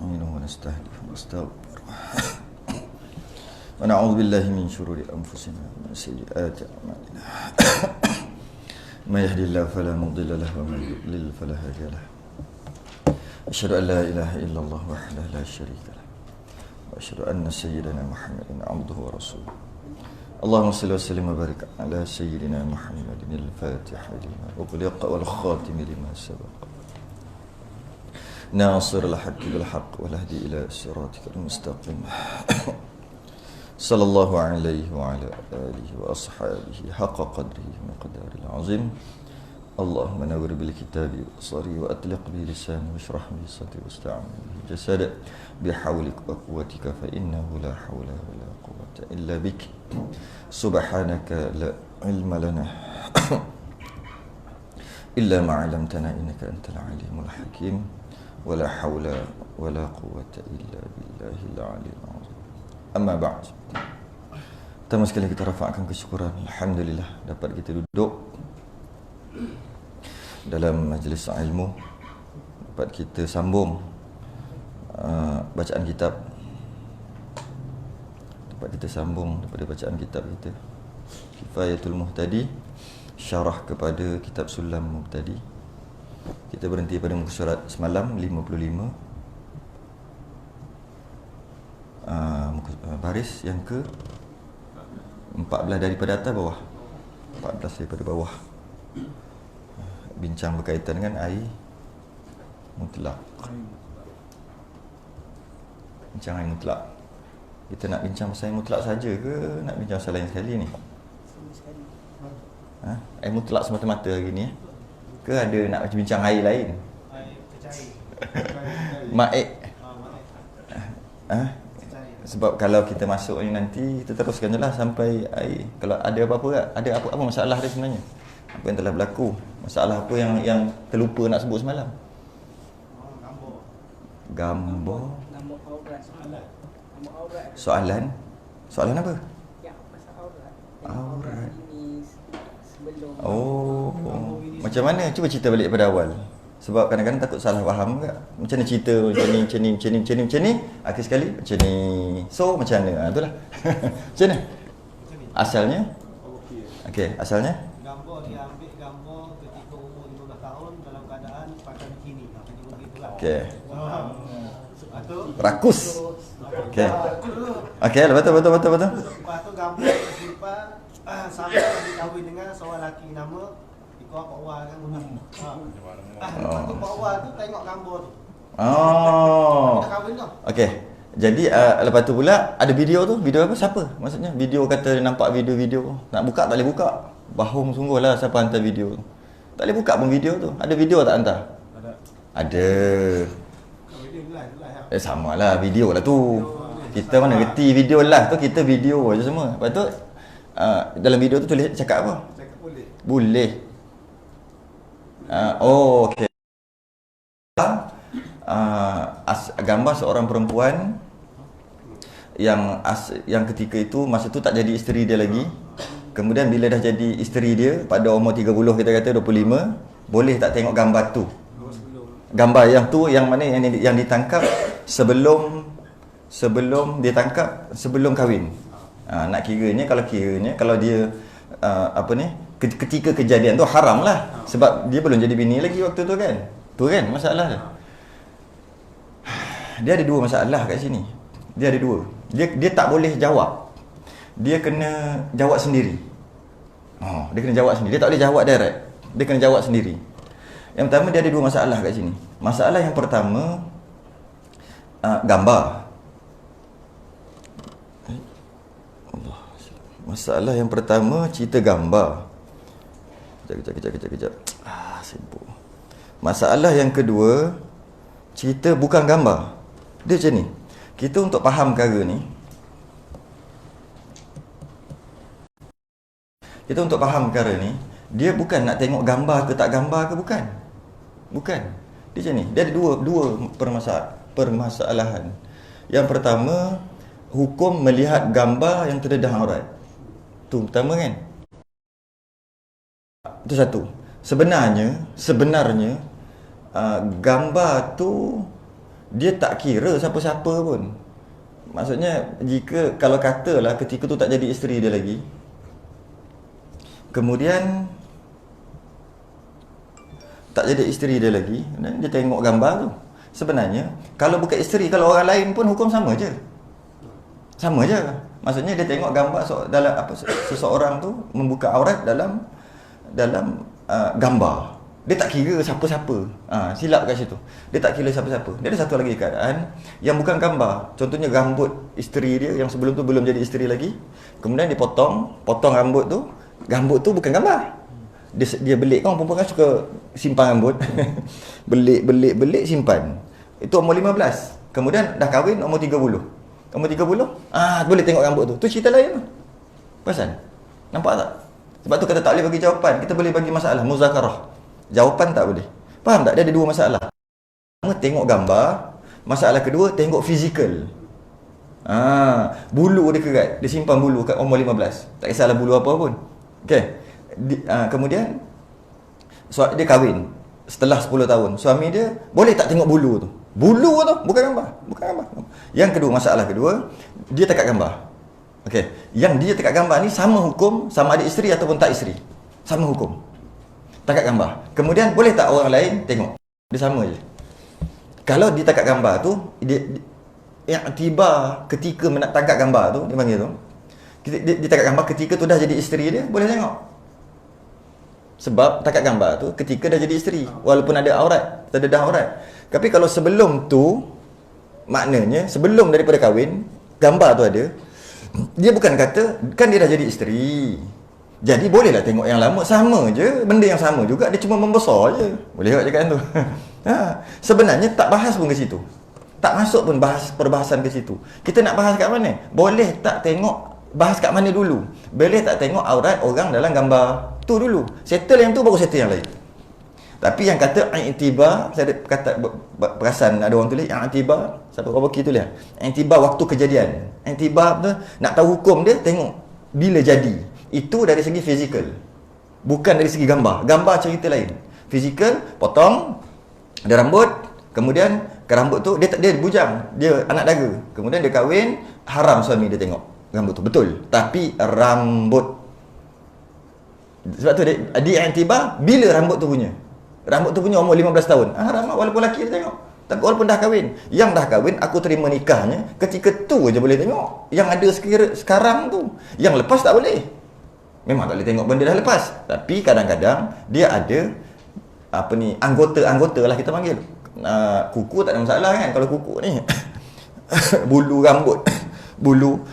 نستعين ونستهديه ونستغفره ونعوذ بالله من شرور أنفسنا ومن سيئات أعمالنا ما يهدي الله فلا مضل له ومن يضلل فلا هادي له أشهد أن لا إله إلا الله وحده لا شريك له وأشهد أن سيدنا محمدا عبده ورسوله اللهم صل وسلم وبارك على سيدنا محمد الفاتح لما أغلق والخاتم لما سبق ناصر الحق بالحق والهدي إلى صراطك المستقيم صلى الله عليه وعلى آله وأصحابه حق قدره ومقدار العظيم اللهم نور بالكتاب بصري وأطلق به لساني واشرح به صدري واستعن به جسدي بحولك وقوتك فإنه لا حول ولا قوة إلا بك سبحانك لا علم لنا إلا ما علمتنا إنك أنت العليم الحكيم ولا حول ولا قوة إلا بالله العلي العظيم أما بعد. Pertama sekali kita rafa'kan kesyukuran, alhamdulillah dapat kita duduk dalam majlis ilmu, dapat kita sambung bacaan kitab, dapat kita sambung daripada bacaan kitab kita Kifayatul Muhtadi, syarah kepada kitab Sulam Muhtadi. Kita berhenti pada muka surat semalam 55, baris yang ke 14 daripada atas bawah, 14 daripada bawah. Bincang berkaitan dengan air mutlak. Bincang air mutlak. Kita nak bincang pasal air mutlak saja ke nak bincang pasal lain sekali ni? Air mutlak semata-mata hari ni ke ada nak bincang air lain? Ma'ik. Sebab kalau kita masuk ni nanti kita teruskan je lah sampai air. Kalau ada apa-apa tak? Ada apa masalah dia sebenarnya? Apa yang telah berlaku? Masalah apa yang terlupa nak sebut semalam? Gambar. Soalan. Soalan apa? Aurat. Oh, macam mana? Cuba cerita balik pada awal. Sebab kadang-kadang takut salah faham ke. Macam mana cerita macam ni, akhir sekali macam ni. So macam mana? Itulah. Macam mana? Asalnya? Okey, asalnya? Gambar dia ambil gambar ketika umur 15 tahun dalam keadaan pakai bikini. Okey. Lepas tu rakus. Okey. Okey, betul. Lepas tu gambar tersimpan sampai dikahwin dengan seorang lelaki nama ikut Pak Wah kan guna. Lepas tu Pak Wah tu tengok gambar tu. Oh. Dah kahwin dah. Okey. Jadi lepas tu pula ada video tu. Video apa? Siapa? Maksudnya video kata nampak video-video. Nak buka tak boleh buka. Bahum sungguhlah siapa hantar video tu. Tak boleh buka pun video tu. Ada video tak hantar? Ada. Samalah video lah tu. Kita mana reti video live tu, kita video aja semua. Lepas tu dalam video tu tulis cakap apa? Cakap boleh. Boleh. Oh, okey. Gambar seorang perempuan yang ketika itu masa tu tak jadi isteri dia lagi. Kemudian bila dah jadi isteri dia pada umur 30 kita kata 25, boleh tak tengok gambar tu? Gambar yang tu yang mana yang ditangkap sebelum ditangkap sebelum kahwin. Nak kiranya kalau dia ketika kejadian tu haram lah. Sebab dia belum jadi bini lagi waktu tu kan. Tu kan masalah dia. Dia ada dua masalah kat sini. Dia ada dua. Dia tak boleh jawab. Dia kena jawab sendiri. Dia kena jawab sendiri. Dia tak boleh jawab direct. Dia kena jawab sendiri. Yang pertama dia ada dua masalah kat sini. Masalah yang pertama gambar. Masalah yang pertama cerita gambar. Kejap. Sibuk. Masalah yang kedua cerita bukan gambar. Dia macam ni. Kita untuk faham perkara ni, dia bukan nak tengok gambar ke tak gambar ke, bukan. Dia macam ni. Dia ada dua permasalahan. Yang pertama, hukum melihat gambar yang terdedah aurat. Tu pertama kan? Itu satu. Sebenarnya gambar tu dia tak kira siapa-siapa pun. Maksudnya jika kalau katalah ketika tu tak jadi isteri dia lagi, kemudian tak jadi isteri dia lagi, dan dia tengok gambar tu, sebenarnya kalau bukan isteri, kalau orang lain pun hukum sama je. Sama je. Maksudnya dia tengok gambar dalam apa, seseorang tu membuka aurat dalam gambar. Dia tak kira siapa-siapa. Silap kat situ. Dia tak kira siapa-siapa. Dia ada satu lagi keadaan yang bukan gambar. Contohnya rambut isteri dia yang sebelum tu belum jadi isteri lagi. Kemudian dia potong rambut tu. Rambut tu bukan gambar. Dia belik, kan perempuan kan suka simpan rambut. belik simpan. Itu umur 15. Kemudian dah kahwin umur 30. Umur 30, boleh tengok rambut tu. Tu cerita lain tu. Perasan? Nampak tak? Sebab tu kita tak boleh bagi jawapan. Kita boleh bagi masalah, muzakarah. Jawapan tak boleh. Faham tak? Dia ada dua masalah. Pertama, tengok gambar. Masalah kedua, tengok fizikal. Bulu dia kerat. Dia simpan bulu kat umur 15. Tak kisahlah bulu apa pun. Okay. Kemudian, dia kahwin. Setelah 10 tahun. Suami dia, boleh tak tengok bulu tu? Bulu tu, bukan gambar. Yang kedua, masalah kedua, dia tekat gambar. Okay. Yang dia tekat gambar ni sama hukum sama ada isteri ataupun tak isteri. Sama hukum. Takat gambar. Kemudian boleh tak orang lain tengok? Dia sama je. Kalau dia takat gambar tu, yang tiba ketika nak tangkap gambar tu, dia panggil tu. Dia takat gambar ketika tu dah jadi isteri dia, boleh tengok. Sebab takat gambar tu ketika dah jadi isteri, walaupun ada aurat, terdedah aurat. Tapi kalau sebelum tu, maknanya sebelum daripada kahwin, gambar tu ada, dia bukan kata, kan dia dah jadi isteri, jadi bolehlah tengok yang lama, sama je, benda yang sama juga, dia cuma membesar je. Boleh tak cakap tu? Sebenarnya tak bahas pun ke situ. Tak masuk pun perbahasan ke situ. Kita nak bahas kat mana? Boleh tak tengok, bahas kat mana dulu? Boleh tak tengok aurat orang dalam gambar tu dulu? Settle yang tu, baru settle yang lain. Tapi yang kata i'tibar, saya ada kata perasan ada orang tulis i'tibar, siapa orang bagi tulis i'tibar waktu kejadian. I'tibar tu nak tahu hukum dia, tengok bila jadi. Itu dari segi fizikal. Bukan dari segi gambar. Gambar cerita lain. Fizikal, potong ada rambut, kemudian ke rambut tu dia bujang, dia anak dara. Kemudian dia kahwin, haram suami dia tengok rambut tu. Betul. Tapi rambut. Sebab tu dia i'tibar bila rambut tu punya. Rambut tu punya umur 15 tahun. Haram walaupun lelaki dia tengok. Tapi walaupun dah kahwin. Yang dah kahwin, aku terima nikahnya, ketika tu je boleh tengok. Yang ada sekarang tu. Yang lepas tak boleh. Memang tak boleh tengok benda dah lepas. Tapi kadang-kadang dia ada anggota lah kita panggil. Kuku tak ada masalah kan. Kalau kuku ni bulu rambut, bulu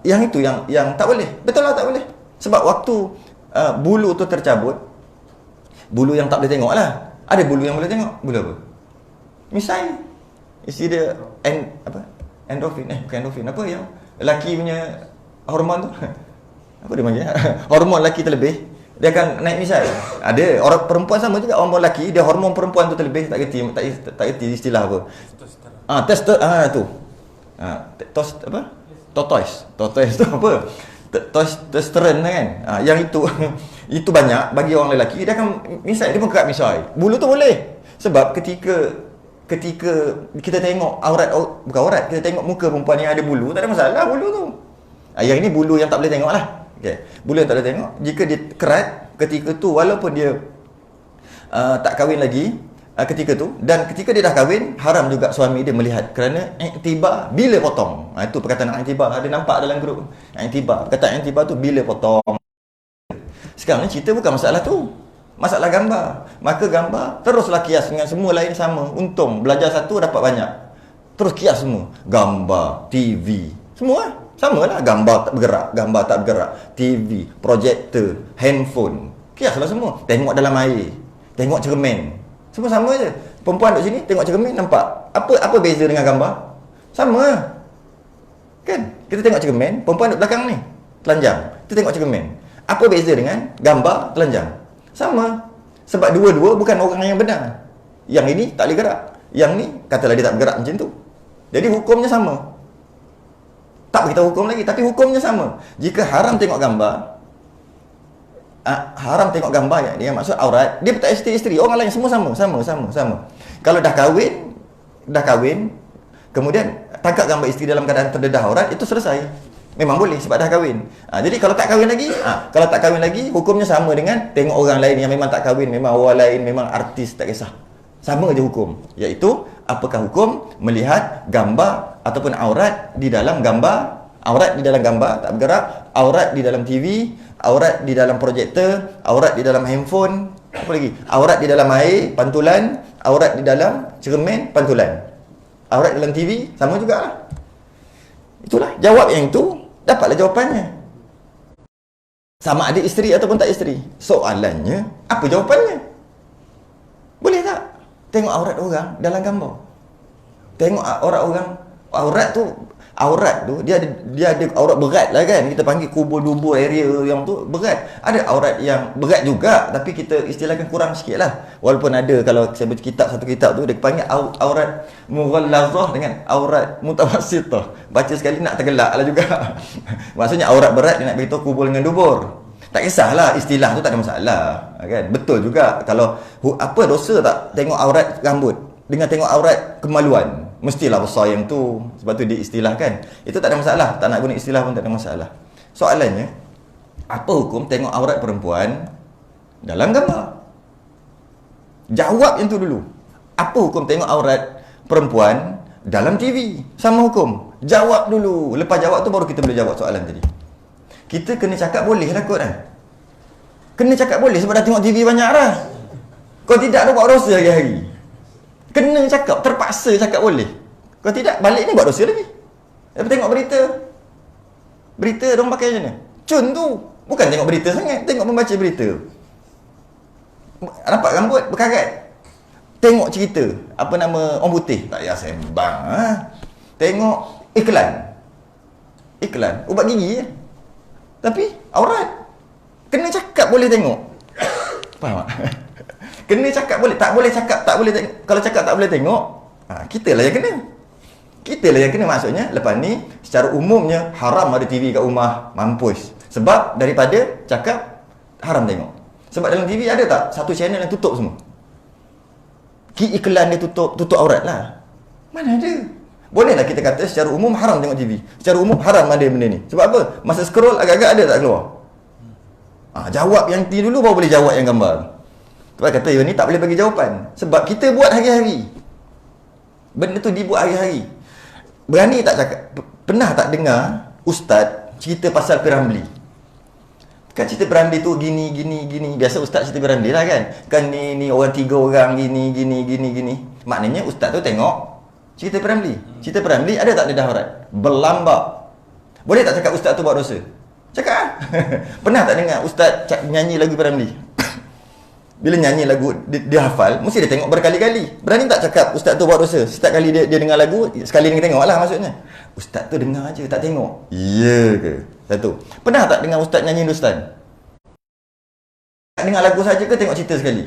yang itu yang tak boleh. Betul lah tak boleh. Sebab waktu bulu tu tercabut, bulu yang tak boleh tengok lah. Ada bulu yang boleh tengok. Bulu apa? Misal isi dia endorfin, bukan endorfin, apa yang lelaki punya hormon tu? Apa dia panggil? Hormon lelaki terlebih, dia akan naik misal. Ada orang perempuan sama juga, hormon lelaki, dia hormon perempuan tu terlebih, tak kerti istilah apa. Tu. Tortoise tu apa? Testosteron kan. Yang itu itu banyak bagi orang lelaki, dia akan misal, dia pun kerat misal. Bulu tu boleh. Sebab ketika kita tengok bukan aurat, kita tengok muka perempuan yang ada bulu, tak ada masalah bulu tu. Yang ini bulu yang tak boleh tengok lah. Okay. Bulu yang tak boleh tengok, jika dia kerat ketika tu, walaupun dia tak kahwin lagi ketika tu, dan ketika dia dah kahwin, haram juga suami dia melihat, kerana i'tibar bila potong. Itu perkataan i'tibar, ada nampak dalam grup. I'tibar, perkataan i'tibar tu bila potong. Sekarang ni cerita bukan masalah tu, masalah gambar. Maka gambar teruslah kias dengan semua lain sama. Untung belajar satu dapat banyak. Terus kias semua. Gambar, TV, semua sama lah. Gambar tak bergerak, gambar tak bergerak, TV, projektor, handphone, kiaslah semua. Tengok dalam air, tengok cermin, semua sama je. Perempuan duduk sini tengok cermin, nampak apa beza dengan gambar? Sama lah kan? Kita tengok cermin, perempuan duduk belakang ni telanjang, kita tengok cermin. Apa beza dengan gambar telanjang? Sama. Sebab dua-dua bukan orang yang benar. Yang ini tak boleh gerak, yang ni katalah dia tak bergerak macam tu. Jadi hukumnya sama. Tak beritahu hukum lagi, tapi hukumnya sama. Jika haram tengok gambar, haram tengok gambar yang maksud aurat, dia tak isteri-isteri, orang lain semua sama. Kalau dah kahwin, dah kahwin, kemudian tangkap gambar isteri dalam keadaan terdedah aurat, itu selesai. Memang boleh sebab dah kahwin. Jadi kalau tak kahwin lagi, hukumnya sama dengan tengok orang lain yang memang tak kahwin, memang orang lain, memang artis, tak kisah. Sama je hukum. Iaitu, apakah hukum melihat gambar ataupun aurat di dalam gambar, aurat di dalam gambar tak bergerak, aurat di dalam TV, aurat di dalam projektor, aurat di dalam handphone, apa lagi? Aurat di dalam air, pantulan, aurat di dalam cermin, pantulan. Aurat dalam TV, sama jugalah. Itulah, jawab yang itu, dapatlah jawapannya. Sama ada isteri ataupun tak isteri. Soalannya, apa jawapannya? Boleh tak tengok aurat orang dalam gambar? Tengok aurat tu dia ada aurat berat lah kan. Kita panggil kubur-dubur area yang tu berat. Ada aurat yang berat juga, tapi kita istilahkan kurang sikit lah. Walaupun ada, kalau saya baca satu kitab tu, dia panggil aurat mughallazah dengan aurat mutawassitah. Baca sekali nak tergelak lah juga. Maksudnya aurat berat dia nak beritahu kubur dengan dubur. Tak kisahlah, istilah tu tak ada masalah kan. Betul juga, kalau apa dosa tak tengok aurat rambut dengan tengok aurat kemaluan, mestilah besar yang tu. Sebab tu diistilahkan. Itu tak ada masalah. Tak nak guna istilah pun tak ada masalah. Soalannya, apa hukum tengok aurat perempuan dalam gambar? Jawab yang tu dulu. Apa hukum tengok aurat perempuan dalam TV? Sama hukum. Jawab dulu. Lepas jawab tu baru kita boleh jawab soalan tadi. Kita kena cakap boleh lah kot kan? Kena cakap boleh sebab dah tengok TV banyak dah. Kau tidak, dah buat dosa hari-hari. Kena cakap, terpaksa cakap boleh. Kalau tidak, balik ni buat dosa lagi. Lepas tengok berita. Berita diorang pakai macam mana? Cun tu. Bukan tengok berita sangat, tengok membaca berita. Nampak rambut berkarat. Tengok cerita. Apa nama orang putih? Tak payah sembang. Tengok iklan. Iklan. Ubat gigi. Tapi, aurat. Kena cakap boleh tengok. Faham tak? Kena cakap boleh, tak boleh cakap tak boleh tengok. Kalau cakap tak boleh tengok, kita lah yang kena. Kita lah yang kena, maksudnya lepas ni secara umumnya haram ada TV kat rumah, mampus. Sebab daripada cakap haram tengok. Sebab dalam TV ada tak satu channel yang tutup semua? Iklan dia tutup aurat lah. Mana ada? Bolehlah kita kata secara umum haram tengok TV. Secara umum haram ada benda ni. Sebab apa? Masa scroll agak-agak ada tak keluar? Jawab yang T dulu baru boleh jawab yang gambar. Sebab kata yang ni tak boleh bagi jawapan. Sebab kita buat hari-hari. Benda tu dibuat hari-hari. Berani tak cakap? Pernah tak dengar ustaz cerita pasal Piramli? Kan cerita Piramli tu gini. Biasa ustaz cerita Piramli lah kan. Kan ni orang 3 orang gini. Maknanya ustaz tu tengok cerita Piramli. Cerita Piramli ada tak dedah aurat? Berlambak. Boleh tak cakap ustaz tu buat dosa? Cakap. Pernah tak dengar ustaz nyanyi lagu Piramli? Bila nyanyi lagu dia hafal, mesti dia tengok berkali-kali. Berani tak cakap ustaz tu buat dosa? Setiap kali dia dengar lagu, sekali dia tengok lah maksudnya. Ustaz tu dengar je, tak tengok. Ya ke? Satu. Pernah tak dengar ustaz nyanyi Hindustan? Dengar lagu saja ke tengok cerita sekali?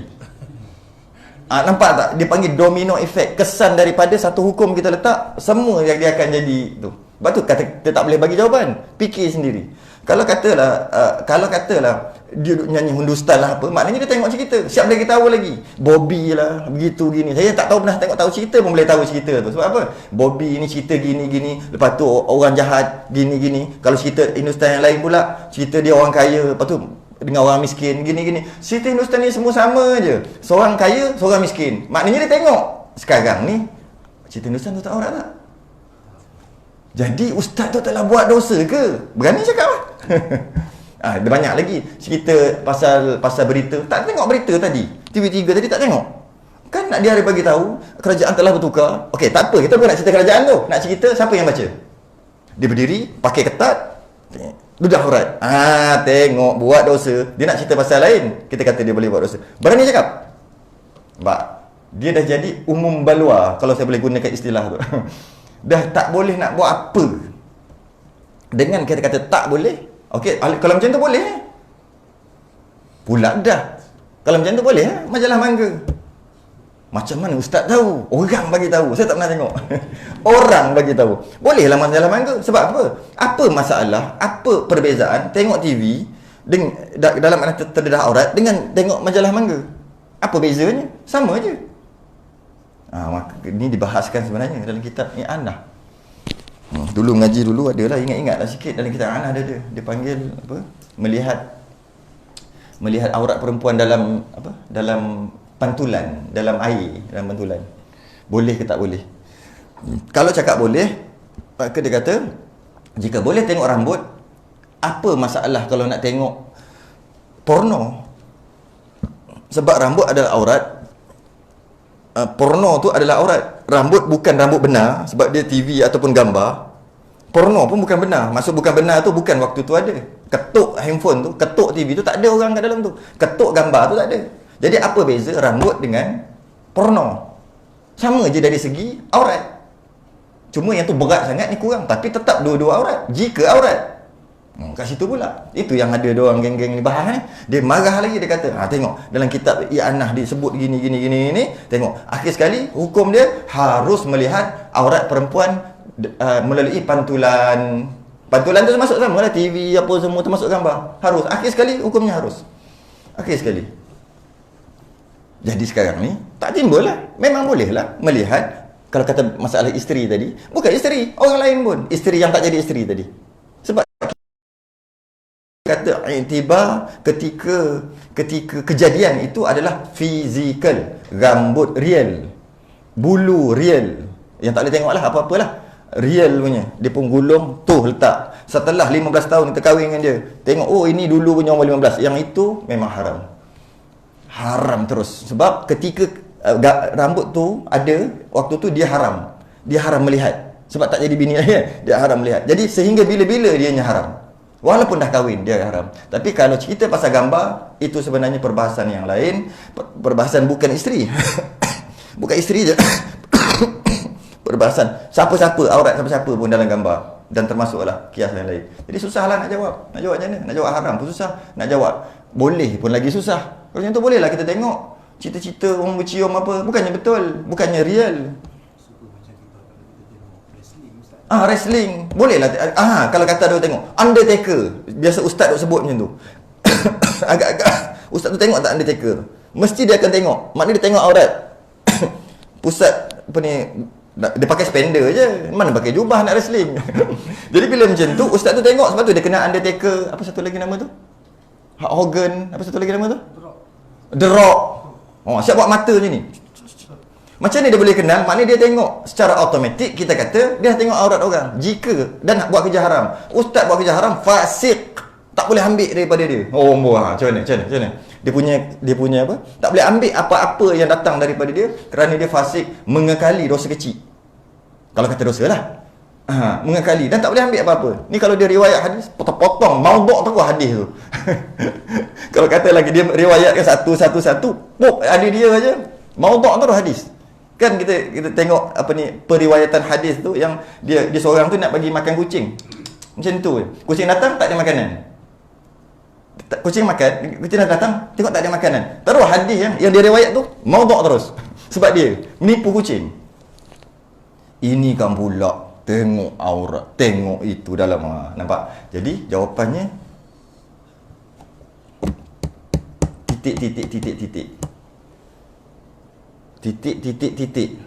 Nampak tak? Dia panggil domino effect. Kesan daripada satu hukum kita letak, semua yang dia akan jadi tu. Sebab tu kata kita tak boleh bagi jawapan. Fikir sendiri. Kalau katalah dia nyanyi Hindustan lah apa, maknanya dia tengok cerita. Siap boleh tahu lagi. Bobby lah, begitu gini. Saya tak tahu pernah tahu cerita pun boleh tahu cerita tu. Sebab apa? Bobby ni cerita gini. Lepas tu orang jahat gini. Kalau cerita Hindustan yang lain pula, cerita dia orang kaya. Lepas tu dengan orang miskin gini. Cerita Hindustan ni semua sama je. Seorang kaya, seorang miskin. Maknanya dia tengok. Sekarang ni cerita Hindustan tu tak aurat tak? Jadi ustaz tu telah buat dosa ke? Berani cakap lah. Ada banyak lagi cerita pasal berita. Tak tengok berita tadi. TV3 tadi tak tengok. Kan nak dia ada bagi tahu kerajaan telah bertukar. Okey, tak apa. Kita bukan nak cerita kerajaan tu. Nak cerita siapa yang baca. Dia berdiri, pakai ketat, ludah aurat. Tengok buat dosa. Dia nak cerita pasal lain. Kita kata dia boleh buat dosa. Berani cakap? Sebab dia dah jadi umum balua, kalau saya boleh gunakan istilah tu. Dah tak boleh nak buat apa. Dengan kita kata tak boleh. Okey, kalau macam tu boleh. Pula dah. Kalau macam tu boleh, majalah mangga. Macam mana ustaz tahu? Orang bagi tahu. Saya tak pernah tengok. Orang bagi tahu. Bolehlah majalah mangga. Sebab apa? Apa masalah? Apa perbezaan tengok TV dalam terdedah aurat dengan tengok majalah mangga? Apa bezanya? Sama je. Maka ini dibahaskan sebenarnya dalam kitab I'anah. Dulu mengaji dulu adalah ingat-ingatlah sikit dalam kitab I'anah ada. Dia panggil apa? Melihat aurat perempuan dalam apa? Dalam pantulan, dalam air, dalam pantulan. Boleh ke tak boleh? Kalau cakap boleh, maka dia kata jika boleh tengok rambut, apa masalah kalau nak tengok porno? Sebab rambut adalah aurat. Porno tu adalah aurat. Rambut bukan rambut benar sebab dia TV ataupun gambar. Porno pun bukan benar. Maksud bukan benar tu bukan waktu tu ada. Ketuk handphone tu, ketuk TV tu tak ada orang kat dalam tu. Ketuk gambar tu tak ada. Jadi apa beza rambut dengan porno? Sama je dari segi aurat. Cuma yang tu berat sangat ni kurang. Tapi tetap dua-dua aurat. Jika aurat. Kat situ pula. Itu yang ada diorang geng-geng ni bahas. Dia marah lagi. Dia kata, tengok dalam kitab I'anah disebut gini. Tengok. Akhir sekali hukum dia harus melihat aurat perempuan melalui pantulan. Pantulan tu termasuk sama lah. TV apa semua termasuk gambar. Harus. Akhir sekali hukumnya harus. Akhir sekali. Jadi sekarang ni tak timbul lah. Memang boleh lah melihat. Kalau kata masalah isteri tadi, bukan isteri, orang lain pun. Isteri yang tak jadi isteri tadi. Sebab kata iktibar ketika kejadian itu adalah fizikal, rambut real, bulu real. Yang tak boleh tengok lah apa-apalah. Real punya. Dia pun gulung, tu letak. Setelah 15 tahun kita kahwin dengan dia, tengok, oh ini dulu punya umur 15. Yang itu memang haram. Haram terus. Sebab ketika rambut tu ada, waktu tu dia haram. Dia haram melihat. Sebab tak jadi bini lagi, dia haram melihat. Jadi sehingga bila-bila dianya haram. Walaupun dah kahwin, dia haram. Tapi kalau cerita pasal gambar, itu sebenarnya perbahasan yang lain. Perbahasan bukan isteri. Bukan isteri je. Perbahasan siapa-siapa, aurat siapa-siapa pun dalam gambar. Dan termasuklah kias yang lain. Jadi susahlah nak jawab. Nak jawab macam mana? Nak jawab haram pun susah. Nak jawab boleh pun lagi susah. Kalau macam tu bolehlah kita tengok. Cita-cita orang bercium apa. Bukannya betul. Bukannya real. Wrestling. Boleh lah. Kalau kata dia tengok Undertaker. Biasa ustaz duk sebut macam tu. Agak-agak ustaz tu tengok tak Undertaker tu. Mesti dia akan tengok. Maknanya dia tengok aurat. Pusat apa ni, dia pakai spender je. Mana pakai jubah nak wrestling. Jadi bila macam tu ustaz tu tengok. Sebab tu dia kena Undertaker. Apa satu lagi nama tu? Hulk Hogan. Apa satu lagi nama tu? The Rock. Siap buat mata je ni. Macam ni dia boleh kenal. Maknanya dia tengok secara automatik. Kita kata dia tengok aurat orang. Jika dan nak buat kerja haram. Ustaz buat kerja haram, fasik. Tak boleh ambil daripada dia. Macam mana? Dia punya apa? Tak boleh ambil apa-apa yang datang daripada dia kerana dia fasik, mengekali dosa kecil. Kalau kata dosa lah. Mengekali dan tak boleh ambil apa-apa. Ni kalau dia riwayat hadis, potong-potong, maudhu' terus hadis tu. Kalau kata lagi dia riwayatkan satu-satu, ada dia aja, maudhu' terus hadis. Kan kita tengok apa ni periwayatan hadis tu yang dia seorang tu nak bagi makan kucing. Macam tu. Kucing datang tak ada makanan. Kucing datang tengok tak ada makanan. Terus hadis yang dia riwayat tu maudhu' terus. Sebab dia menipu kucing. Ini kan pula tengok aurat, tengok itu dalam nampak. Jadi jawapannya titik.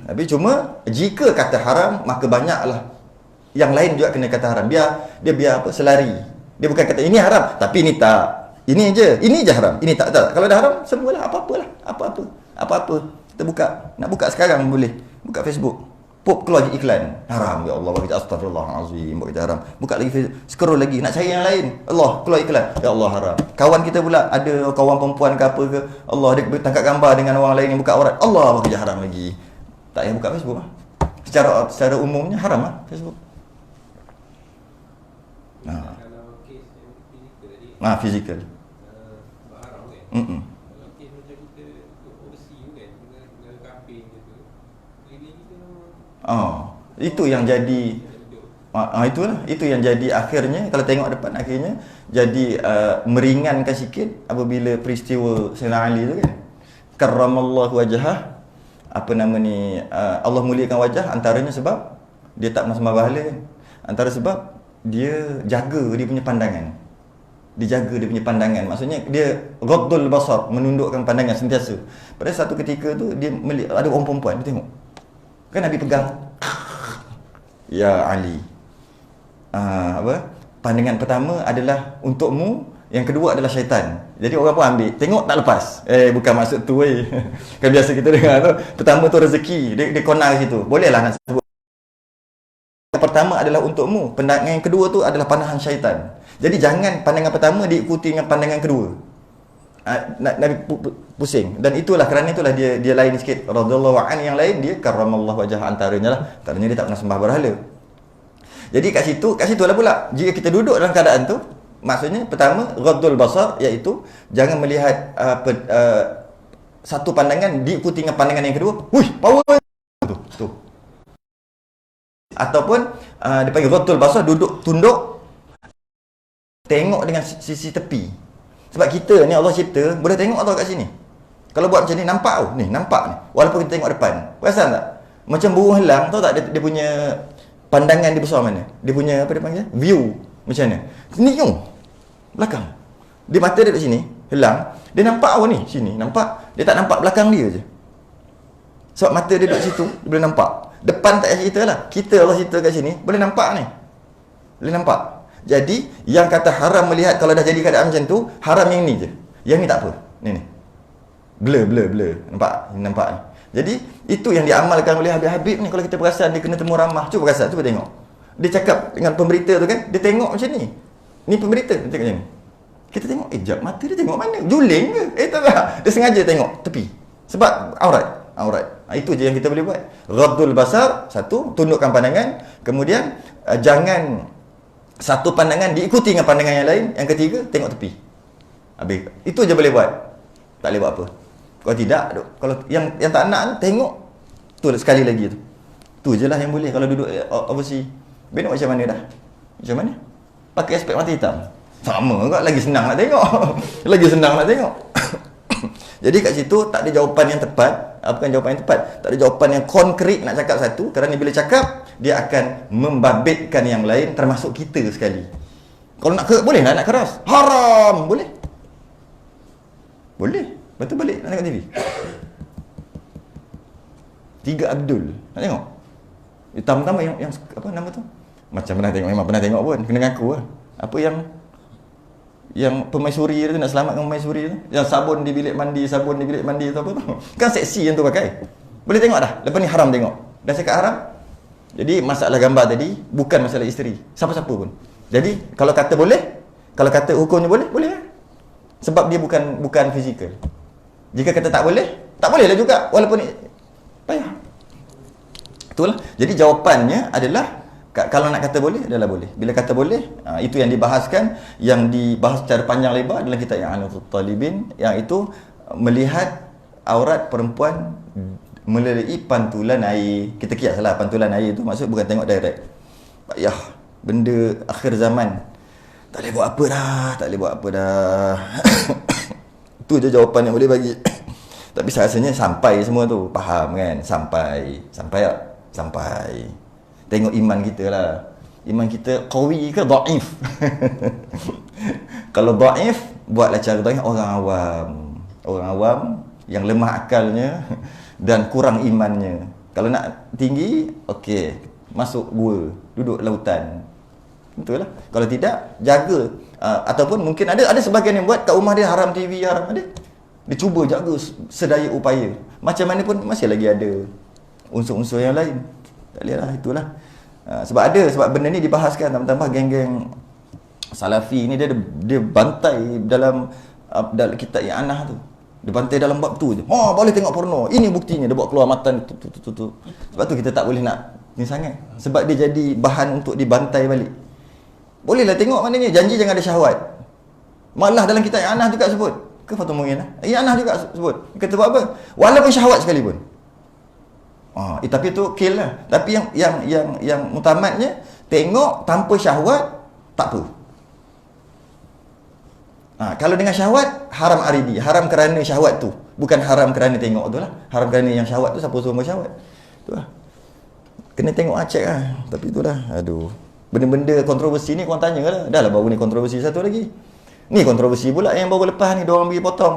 Tapi cuma jika kata haram, maka banyaklah yang lain juga kena kata haram. Biar selari. Dia bukan kata ini haram, tapi ini tak. Ini je haram. Ini tak. Kalau dah haram, semualah apa-apa. Kita buka. Nak buka sekarang boleh. Buka Facebook. Pop keluar lagi iklan. Haram, ya Allah, bagi astagfirullahalazim, buat kita haram. Buka lagi Facebook, scroll lagi, nak cari yang lain. Allah, keluar iklan. Ya Allah, haram. Kawan kita pula ada kawan perempuan ke apa ke, Allah dia tangkap gambar dengan orang lain yang buka aurat. Allah, bagi haram lagi. Tak payah buka Facebook ah. Secara umumnya haram ah Facebook. Kalau kes fizikal tadi. Fizikal. Haram kan? Kalau kes macam kita overseas kan, dengan kamping gitu. Ini kita Itu yang jadi itu yang jadi akhirnya, kalau tengok depan akhirnya jadi meringankan sikit apabila peristiwa Sayyidina Ali tu kan. Karramallahu wajhah, apa nama ni, Allah muliakan wajah, antaranya sebab dia tak sembah berhala kan. Antara sebab dia jaga dia punya pandangan. Maksudnya dia ghaddul basar, menundukkan pandangan sentiasa. Pada satu ketika tu dia ada orang perempuan, dia tengok Kan Nabi pegang. Ya Ali. Pandangan pertama adalah untukmu, yang kedua adalah syaitan. Jadi orang pun ambil, tengok tak lepas. Bukan maksud tu Kan biasa kita dengar tu, pertama tu rezeki, dia konar situ. Bolehlah nak sebut. Yang pertama adalah untukmu, pandangan yang kedua tu adalah pandangan syaitan. Jadi jangan pandangan pertama diikuti dengan pandangan kedua. Nabi pusing. Dan kerana itulah dia lain sikit. Radhiyallahu anhu, yang lain dia karramallahu wajah, antaranya dia tak pernah sembah berhala. Jadi kat situ lah pula, jika kita duduk dalam keadaan tu, maksudnya pertama ghaddul basar, iaitu jangan melihat satu pandangan diikuti dengan pandangan yang kedua. Power tu. Ataupun dia panggil ghaddul basar, duduk tunduk, tengok dengan sisi tepi. Sebab kita ni Allah cipta boleh tengok tau kat sini. Kalau buat macam ni nampak tau. Nampak ni. Walaupun kita tengok depan. Perasan tak? Macam burung helang, tahu tak dia punya pandangan dia besar mana? Dia punya apa dia panggil? View macam mana? Ni belakang. Dia mata dia kat sini, helang, dia nampak apa ni? Sini nampak. Dia tak nampak belakang dia je. Sebab mata dia duduk situ, dia boleh nampak. Depan tak payah cerita lah. Kita Allah cerita kat sini, boleh nampak ni. Boleh nampak. Jadi yang kata haram melihat, kalau dah jadi keadaan macam tu, haram yang ni je. Yang ni tak apa. Ni. Blur. Nampak ni. Jadi itu yang diamalkan oleh Habib-Habib ni. Kalau kita perasan dia kena temu ramah, cuba tengok. Dia cakap dengan pemberita tu kan, dia tengok macam ni. Ni pemberita, dia tengok macam ni. Kita tengok, jap mata dia tengok mana? Juling ke? Tak. Dia sengaja tengok tepi. Sebab aurat. Itu je yang kita boleh buat. Ghaddul basar, satu, tundukkan pandangan. Kemudian jangan satu pandangan diikuti dengan pandangan yang lain. Yang ketiga, tengok tepi. Habis. Itu je boleh buat. Tak boleh buat apa. Kalau tidak, kalau yang tak nak tengok, tu sekali lagi tu. Tu je lah yang boleh kalau duduk overseas. Benok macam mana dah? Macam mana? Pakai aspek mata hitam. Sama juga, lagi senang nak tengok. Jadi kat situ tak ada jawapan yang tepat. Bukan jawapan yang tepat, tak ada jawapan yang konkret nak cakap satu. Kerana bila cakap, dia akan membabitkan yang lain, termasuk kita sekali. Kalau boleh nak keras. Haram, boleh. Betul balik nak tengok TV. 3 Abdul, nak tengok. Pertama-tama yang apa nama tu? Macam memang pernah tengok pun, kena ngaku lah. Apa yang pemaisuri tu, nak selamatkan pemaisuri tu, yang sabun di bilik mandi tu apa tu. Kan seksi yang tu pakai. Boleh tengok dah. Lepas ni haram tengok. Dah cakap haram. Jadi masalah gambar tadi bukan masalah isteri, siapa-siapa pun. Jadi kalau kata boleh, kalau kata hukumnya boleh lah. Sebab dia bukan fizikal. Jika kata tak boleh lah juga, walaupun payah. Itulah. Jadi jawapannya adalah, kalau nak kata boleh adalah boleh. Bila kata boleh, itu yang dibahaskan, yang dibahas secara panjang lebar dalam kitab I'anatul Talibin, yang itu melihat aurat perempuan melalui pantulan air. Kita kiaslah pantulan air tu maksud bukan tengok direct. Payah, benda akhir zaman. Tak boleh buat apa dah. Itu je jawapan yang boleh bagi. Tapi saya rasanya sampai semua tu, faham kan? Sampai tak? Sampai. Tengok iman kita lah. Iman kita qawi ke dhaif? Kalau dhaif, buatlah cara dhaif orang awam yang lemah akalnya dan kurang imannya. Kalau nak tinggi, okey, masuk gua, duduk lautan. Betul lah. Kalau tidak, jaga. Ataupun mungkin ada sebahagian yang buat kat rumah dia haram TV, haram ada. Dia cuba jaga sedaya upaya. Macam mana pun masih lagi ada unsur-unsur yang lain. Tak boleh lah, itulah. Sebab benda ni dibahaskan, tambah-tambah geng-geng Salafi ni dia bantai dalam kitab I'anah tu. Dia bantai dalam bab tu je. Boleh tengok porno. Ini buktinya, dia buat keluar mata tu. Sebab tu kita tak boleh nak ni sangat. Sebab dia jadi bahan untuk dibantai balik. Bolehlah tengok, maknanya janji jangan ada syahwat. Malah dalam kitab I'anah juga sebut. Ke Fatul Mu'in I'anah juga sebut. Kata buat apa? Walaupun syahwat sekalipun. Tapi tu kill lah. Tapi yang mutamadnya, tengok tanpa syahwat tak apa. Kalau dengan syahwat, haram aridi. Haram kerana syahwat tu, bukan haram kerana tengok tu lah. Haram kerana yang syahwat tu, siapa suruh syahwat tu lah. Kena tengok cek lah. Tapi itulah, aduh, benda-benda kontroversi ni korang tanya lah. Dah lah baru ni kontroversi satu lagi. Ni kontroversi pula yang baru lepas ni, diorang pergi potong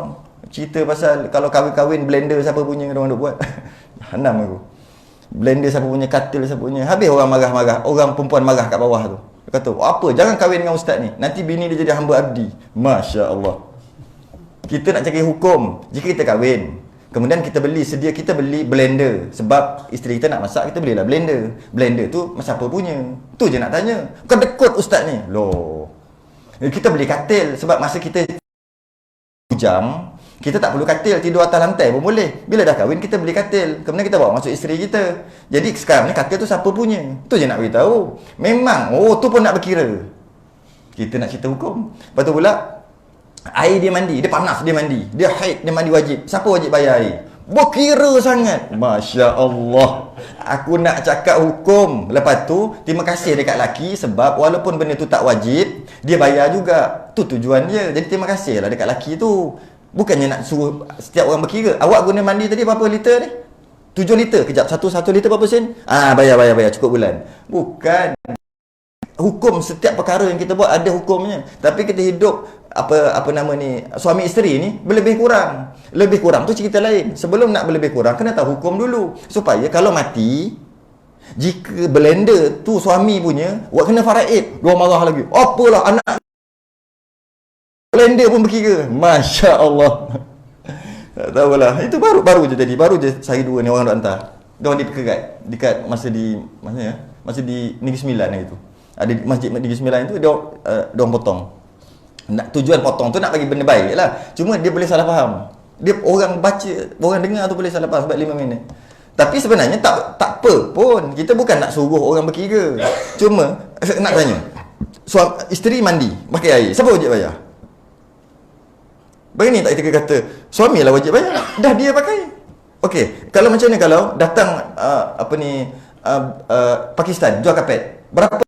cerita pasal kalau kahwin-kahwin blender siapa punya diorang nak buat. Hanam aku. Blender siapa punya, katil siapa punya. Habis orang marah-marah, orang perempuan marah kat bawah tu. Dia kata, apa, jangan kahwin dengan ustaz ni, nanti bini dia jadi hamba abdi. Masya Allah. Kita nak cari hukum. Jika kita kahwin, kemudian kita beli blender. Sebab isteri kita nak masak, kita belilah blender. Blender tu siapa punya? Tu je nak tanya. Bukan dekut ustaz ni. Loh. Kita beli katil. Sebab masa kita jam, kita tak perlu katil, tidur atas lantai pun boleh. Bila dah kahwin, kita beli katil. Kemudian kita bawa masuk isteri kita. Jadi sekarang ni katil tu siapa punya? Tu je nak beritahu. Memang, tu pun nak berkira. Kita nak cerita hukum. Lepas tu pula, air dia mandi, dia panas dia mandi. Dia haid, dia mandi wajib. Siapa wajib bayar air? Berkira sangat. Masya Allah. Aku nak cakap hukum. Lepas tu, terima kasih dekat laki sebab walaupun benda tu tak wajib, dia bayar juga. Tu tujuan dia. Jadi terima kasih lah dekat laki tu. Bukannya nak suruh setiap orang berkira. Awak guna mandi tadi berapa liter ni? 7 liter. Kejap, satu liter berapa sen? Bayar cukup bulan. Bukan. Hukum setiap perkara yang kita buat ada hukumnya. Tapi kita hidup apa nama ni, suami isteri ni berlebih kurang. Lebih kurang tu cerita lain. Sebelum nak berlebih kurang kena tahu hukum dulu. Supaya kalau mati, jika blender tu suami punya, awak kena faraid. Dia marah lagi. Apalah anak blender pun berkira. Masya Allah. Tak tahulah. Itu baru je jadi. Baru je sehari dua ni orang duk hantar. Dia orang dipekerat dekat masa di Negeri Sembilan itu. Ada masjid Negeri Sembilan itu dia orang potong. Tujuan potong tu nak bagi benda baik lah. Cuma dia boleh salah faham. Dia orang baca, orang dengar tu boleh salah faham sebab 5 minit. Tapi sebenarnya tak apa pun. Kita bukan nak suruh orang berkira. Cuma nak tanya. Isteri mandi pakai air, siapa wajib bayar? Begini tak kita kata suami lah wajib bayar. Dah dia pakai. Okey, kalau macam ni, kalau datang Pakistan jual kapet, berapa?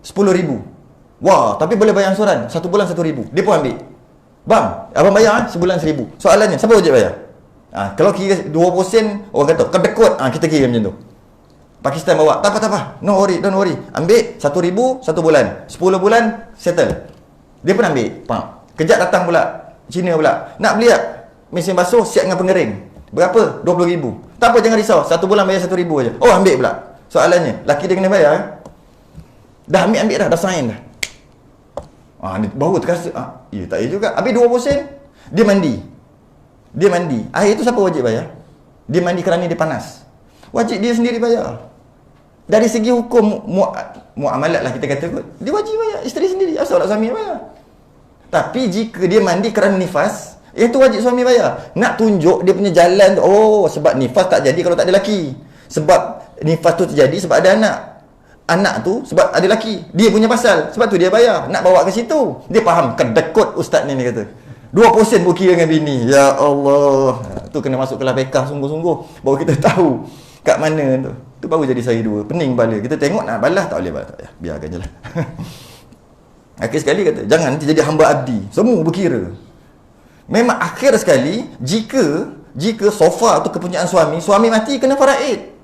10,000. Wah, tapi boleh bayar ansuran 1 bulan 1,000. Dia pun ambil. Bang, abang bayar sebulan 1,000. Soalannya siapa wajib bayar? Kalau kira 20% orang kata kedekut, kita kira macam tu. Pakistan bawa, tak apa. Don't worry. Ambil 1,000 1 bulan. 10 bulan settle. Dia pun ambil. Faham? Kejap datang pula Cina pula, nak beli mesin basuh siap dengan pengering. Berapa? 20,000. Tak apa, jangan risau, 1 bulan bayar 1,000 aja. Oh, ambil pula. Soalannya, laki dia kena bayar. Dah ambil dah sign dah. Ni baru terasa. Ya tak ya juga. Habis 20% dia mandi. Air tu siapa wajib bayar? Dia mandi kerana dia panas. Wajib dia sendiri bayar. Dari segi hukum muamalat lah kita kata kot, dia wajib bayar, isteri sendiri. Asal tak suami bayar. Tapi jika dia mandi kerana nifas, itu wajib suami bayar. Nak tunjuk dia punya jalan tu. Sebab nifas tak jadi kalau tak ada laki. Sebab nifas tu terjadi sebab ada anak. Anak tu sebab ada laki. Dia punya pasal. Sebab tu dia bayar. Nak bawa ke situ. Dia faham. Kedekut ustaz ni dia kata. 2% pun kira dengan bini. Ya Allah. Tu kena masuk kelas bekah sungguh-sungguh. Baru kita tahu kat mana tu. Tu baru jadi sehari dua. Pening kepala. Kita tengok nak balas tak boleh balas. Tak payah. Biarkan je lah. Akhir sekali kata, jangan nanti jadi hamba abdi. Semua berkira. Memang akhir sekali, jika sofa tu kepunyaan suami mati kena faraid.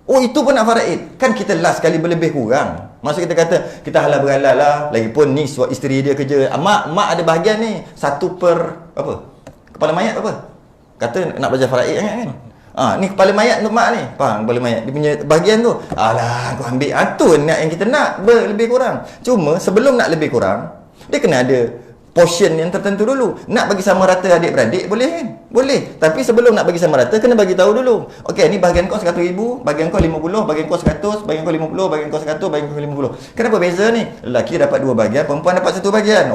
Itu pun nak faraid. Kan kita last sekali berlebih kurang. Maksud kita kata, kita halal berhalal lah. Lagipun ni isteri dia kerja. Mak ada bahagian ni. 1 per, apa? Kepala mayat apa? Kata nak belajar faraid sangat kan? Ni kepala mayat untuk mak ni. Faham kepala mayat? Dia punya bahagian tu. Alah, kau ambil. Tu yang kita nak lebih kurang. Cuma sebelum nak lebih kurang, dia kena ada portion yang tertentu dulu. Nak bagi sama rata adik-beradik boleh kan? Boleh. Tapi sebelum nak bagi sama rata, kena bagi tahu dulu. Okey, ni bahagian kau 100,000, bahagian kau 50, bahagian kau 100, bahagian kau 50, bahagian kau 100, bahagian kau 50. Kenapa beza ni? Lelaki dapat 2 bahagian, perempuan dapat 1 bahagian.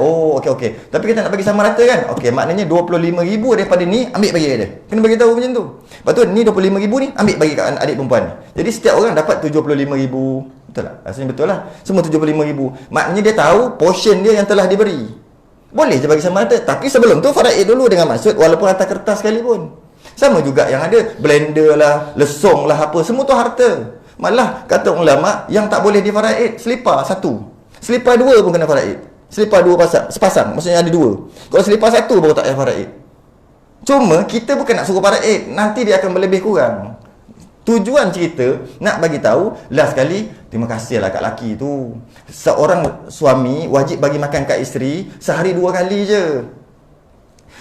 Okey. Tapi kita nak bagi sama rata kan? Okey, maknanya 25,000 daripada ni ambil bagi dia. Kena bagi tahu macam tu. Lepas tu ni 25,000 ni ambil bagi kat adik perempuan ni. Jadi setiap orang dapat 75,000. Betul tak? Rasanya betul lah. Semua 75,000. Maknanya dia tahu portion dia yang telah diberi. Boleh je bagi sama rata. Tapi sebelum tu faraid dulu dengan maksud walaupun atas kertas sekalipun. Sama juga yang ada blender lah, lesong lah apa, semua tu harta. Malah kata ulama yang tak boleh difaraid selipar 1. Selipar 2 pun kena faraid. Selipar 2 sepasang, maksudnya ada 2. Kalau selipar 1 baru tak payah faraid. Cuma kita bukan nak suruh faraid, nanti dia akan berlebih kurang. Tujuan cerita nak bagi tahu last sekali, terima kasihlah kat laki tu. Seorang suami wajib bagi makan kat isteri sehari 2 kali je.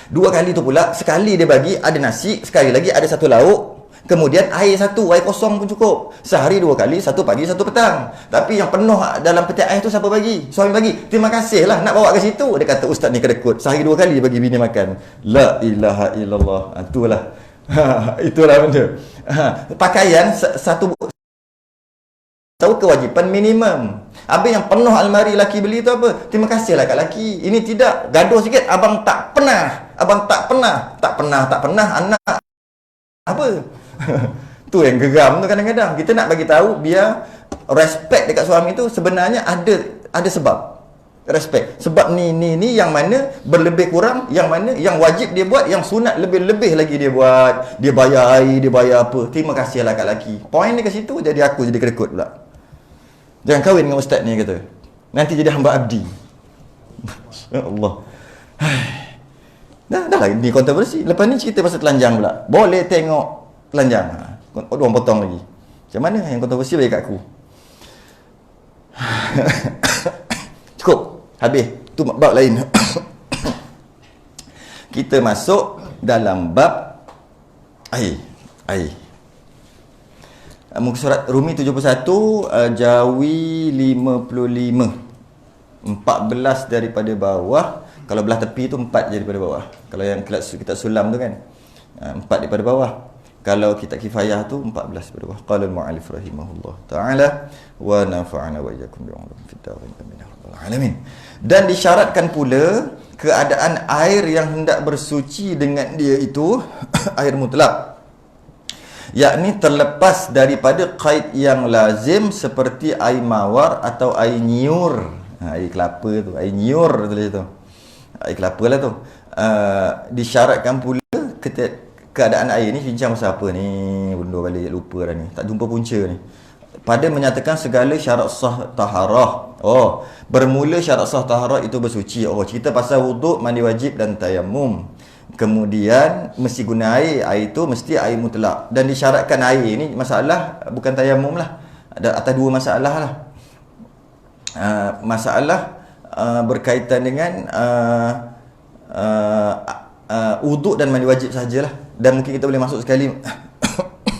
2 kali tu pula, sekali dia bagi ada nasi, sekali lagi ada 1 lauk. Kemudian air satu, air kosong pun cukup. Sehari 2 kali, satu pagi, satu petang. Tapi yang penuh dalam peti air tu siapa bagi? Suami bagi. Terima kasih lah nak bawa ke situ. Dia kata, ustaz ni kedekut. Sehari 2 kali bagi bini makan. La ilaha illallah. Itulah. Itulah benda. Pakaian satu tahu kewajipan minimum. Habis yang penuh almari laki beli tu apa? Terima kasihlah kat laki. Ini tidak. Gaduh sikit. Abang tak pernah. Abang tak pernah. Tak pernah. Anak. Apa? Tu yang geram tu kadang-kadang. Kita nak bagi tahu biar respect dekat suami tu sebenarnya ada sebab. Respect. Sebab ni yang mana berlebih kurang, yang mana yang wajib dia buat, yang sunat lebih-lebih lagi dia buat. Dia bayar air, dia bayar apa. Terima kasihlah kat laki. Point dia kat situ, jadi aku jadi kedekut pula. Jangan kahwin dengan ustaz ni kata. Nanti jadi hamba abdi. Ya Allah. Dah lah ni kontroversi. Lepas ni cerita pasal telanjang pula. Boleh tengok telanjang. Orang potong lagi. Macam mana yang kontroversi bagi kat aku? Cukup. Habis. Tu bab lain. Kita masuk dalam bab air. Muka surat Rumi 71, Jawi 55. 14 daripada bawah. Kalau belah tepi tu 4 daripada bawah. Kalau yang kitab sulam tu kan 4 daripada bawah. Kalau kitab kifayah tu 14 daripada bawah. Qala al-mu'allif rahimahullah ta'ala wa nafa'ana wa iyyakum bi'ulum fid darin amin ya rabbal alamin. Dan disyaratkan pula keadaan air yang hendak bersuci dengan dia itu air mutlak, yakni terlepas daripada qaid yang lazim seperti air mawar atau air nyiur. Air kelapa tu, air nyiur tu. Air kelapa lah tu. Disyaratkan pula keadaan air ni, bincang pasal apa ni, benda balik lupa dah ni, tak jumpa punca ni. Pada menyatakan segala syarat sah taharah. Bermula syarat sah taharah itu bersuci. Cerita pasal wuduk, mandi wajib dan tayamum. Kemudian mesti guna air. Air itu mesti air mutlak. Dan disyaratkan air ni masalah bukan tayamum lah. Ada atas 2 masalah lah. Masalah berkaitan dengan wuduk dan mandi wajib sajalah. Dan mungkin kita boleh masuk sekali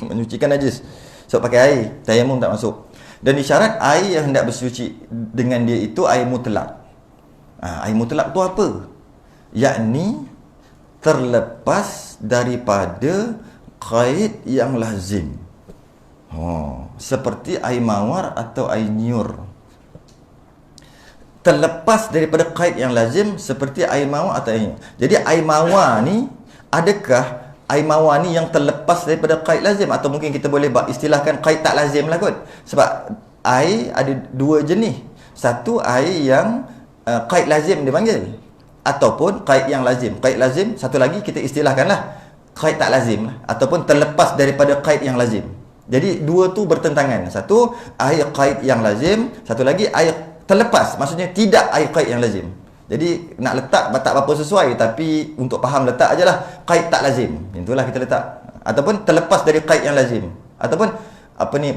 menyucikan najis sebab pakai air. Tayamum tak masuk. Dan disyarat air yang hendak bersuci dengan dia itu air mutlak. Air mutlak tu apa? Yakni terlepas daripada qaid yang lazim. Seperti air mawar atau air nyiur. Terlepas daripada qaid yang lazim seperti air mawar atau air nyiur. Jadi air mawar ni, adakah air mawar ni yang terlepas daripada qaid lazim, atau mungkin kita boleh istilahkan qaid tak lazim lah kot. Sebab air ada 2 jenis. Satu air yang qaid lazim dia panggil, ataupun qaid yang lazim. Qaid lazim, satu lagi kita istilahkanlah qaid tak lazim lah, ataupun terlepas daripada qaid yang lazim. Jadi 2 tu bertentangan. Satu air qaid yang lazim, satu lagi air terlepas, maksudnya tidak air qaid yang lazim. Jadi nak letak tak apa sesuai, tapi untuk faham letak ajalah qaid tak lazim. Itulah kita letak. Ataupun terlepas dari qaid yang lazim, ataupun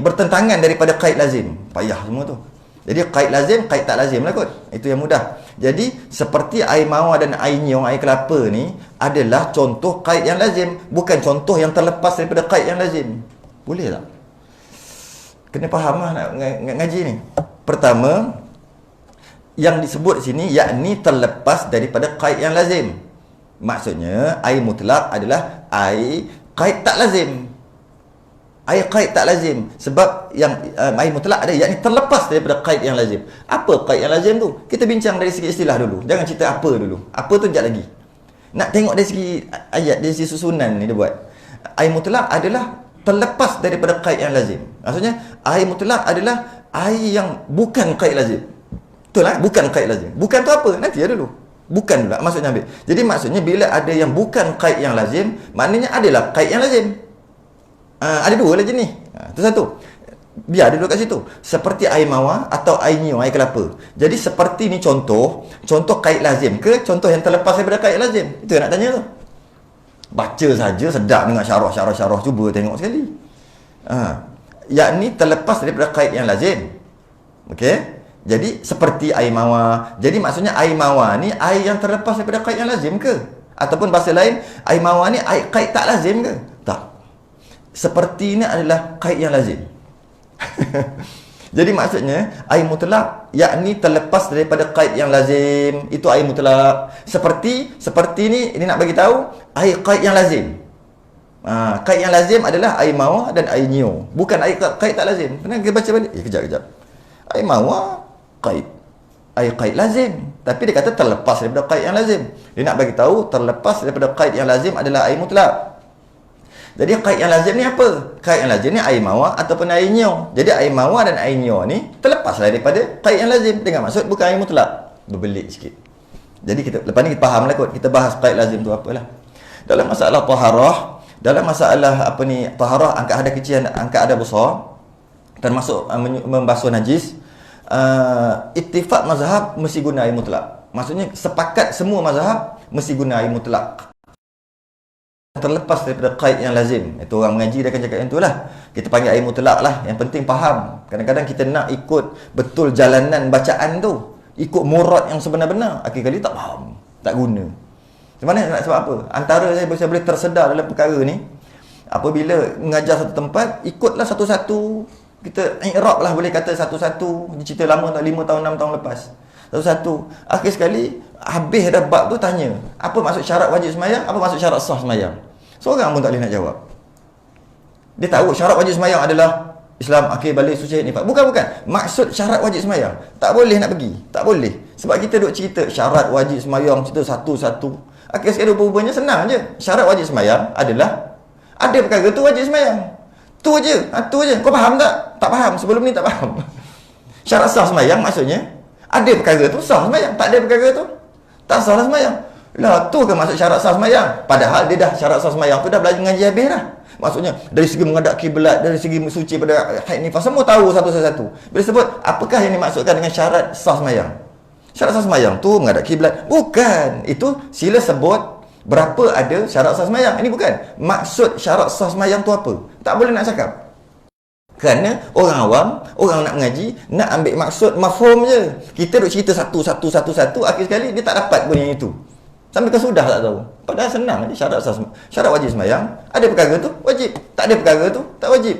bertentangan daripada qaid lazim. Payah semua tu. Jadi qaid lazim, qaid tak lazim lah kot. Itu yang mudah. Jadi seperti air mawar dan air nyiur, air kelapa ni adalah contoh qaid yang lazim, bukan contoh yang terlepas daripada qaid yang lazim. Boleh tak? Kena faham lah nak ngaji ni. Pertama, yang disebut sini yakni terlepas daripada qaid yang lazim. Maksudnya air mutlak adalah air qaid tak lazim. Air qaid tak lazim. Sebab yang air mutlak ada yakni terlepas daripada qaid yang lazim. Apa qaid yang lazim tu? Kita bincang dari segi istilah dulu. Jangan cerita apa dulu. Apa tu sekejap lagi. Nak tengok dari segi ayat, dari segi susunan ni dia buat. Air mutlak adalah terlepas daripada qaid yang lazim. Maksudnya air mutlak adalah air yang bukan qaid lazim. Betul lah, bukan qaid lazim. Bukan tu apa? Nanti ya dulu. Bukan pula maksudnya ambil. Jadi maksudnya bila ada yang bukan qaid yang lazim, maknanya adalah qaid yang lazim. Ada 2 lah jenis. Itu satu. Biar dulu kat situ. Seperti air mawar atau air nyiur, air kelapa. Jadi seperti ni contoh qaid lazim ke contoh yang terlepas daripada qaid lazim? Itu yang nak tanya tu. Baca saja sedap dengan syarah. Cuba tengok sekali. Yakni terlepas daripada qaid yang lazim. Okey? Jadi seperti air mawar. Jadi maksudnya air mawar ni air yang terlepas daripada qaid yang lazim ke? Ataupun bahasa lain, air mawar ni air qaid tak lazim ke? Tak. seperti ini adalah qaid yang lazim. Jadi maksudnya air mutlak yakni terlepas daripada qaid yang lazim, itu air mutlak. Seperti ini nak bagi tahu air qaid yang lazim. Qaid yang lazim adalah air mawar dan air nyo, bukan air qaid tak lazim. Pernah kita baca balik? Kejap. Air mawar qaid, air qaid lazim, tapi dia kata terlepas daripada qaid yang lazim. Dia nak bagi tahu terlepas daripada qaid yang lazim adalah air mutlak. Jadi qaid yang lazim ni apa? Qaid yang lazim ni air mawar ataupun air nyo. Jadi air mawar dan air nyo ni terlepaslah daripada qaid yang lazim, dengan maksud bukan air mutlak. Berbelit sikit. Jadi lepas ni kita fahamlah kot, kita bahas qaid lazim tu apalah. Dalam masalah taharah, dalam masalah taharah angkat hadas kecil, angkat hadas besar, termasuk membasuh najis, ittifaq mazhab mesti guna air mutlak. Maksudnya sepakat semua mazhab mesti guna air mutlak, terlepas daripada qaid yang lazim. Itu orang mengaji dia akan cakap yang itulah. Kita panggil air mutlak lah. Yang penting faham. Kadang-kadang kita nak ikut betul jalanan bacaan tu, ikut murad yang sebenar-benar, akhir kali tak faham, tak guna. Macam mana nak sebab apa? Antara saya boleh tersedar dalam perkara ni, apabila mengajar satu tempat, ikutlah satu-satu. Kita i'rab lah, boleh kata satu-satu. Cerita lama tak 5 tahun 6 tahun lepas, satu-satu. Akhir sekali habis dah bab tu tanya, apa maksud syarat wajib sembahyang, apa maksud syarat sah sembahyang. Seorang pun tak boleh nak jawab. Dia tahu syarat wajib sembahyang adalah Islam, akil, balik, suci, nifas. Bukan. Maksud syarat wajib sembahyang tak boleh nak pergi. Tak boleh. Sebab kita duk cerita syarat wajib sembahyang, cerita satu-satu. Akhir sekali rupanya senang je. Syarat wajib sembahyang adalah ada perkara tu wajib sembahyang. Tu je. Kau faham tak? Tak faham. Sebelum ni tak faham. Syarat sah sembahyang maksudnya ada perkara tu sah sembahyang, tak ada perkara tu tak sah lah sembahyang. Lah tu ke maksud syarat sah sembahyang? Padahal dia dah syarat sah sembahyang tu dah belajar mengaji habis dah. Maksudnya dari segi menghadap kiblat, dari segi suci pada haid nifas, semua tahu satu-satu. Bila sebut apakah yang dimaksudkan dengan syarat sah sembahyang? Syarat sah sembahyang tu menghadap kiblat. Bukan. Itu sila sebut berapa ada syarat sah sembahyang. Ini bukan. Maksud syarat sah sembahyang tu apa? Tak boleh nak cakap. Kerana orang awam, orang nak mengaji, nak ambil maksud mafhum je. Kita duk cerita satu, akhir sekali dia tak dapat pun yang itu. Sampai ke sudah tak tahu. Padahal senang je syarat wajib sembahyang. Ada perkara tu wajib, tak ada perkara tu tak wajib.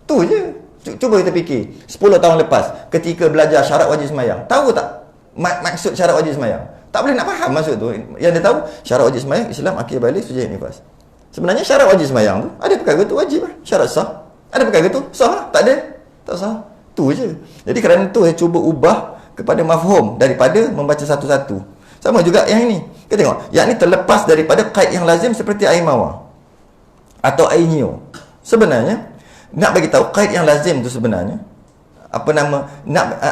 Tu je. Cuba kita fikir 10 tahun lepas ketika belajar syarat wajib sembahyang, tahu tak maksud syarat wajib sembahyang? Tak boleh nak faham maksud tu. Yang dia tahu syarat wajib sembahyang Islam, akil, balik, suci, nifas. Sebenarnya syarat wajib sembahyang tu ada perkara tu wajib lah. Syarat sah ada perkara tu sah lah. Tak ada tak sah. Tu je. Jadi kerana tu saya cuba ubah kepada mafhum daripada membaca satu-satu. Sama juga yang ini. Kita tengok, yang ni terlepas daripada qaid yang lazim seperti air mawar atau air nyo. Sebenarnya nak bagi tahu qaid yang lazim tu sebenarnya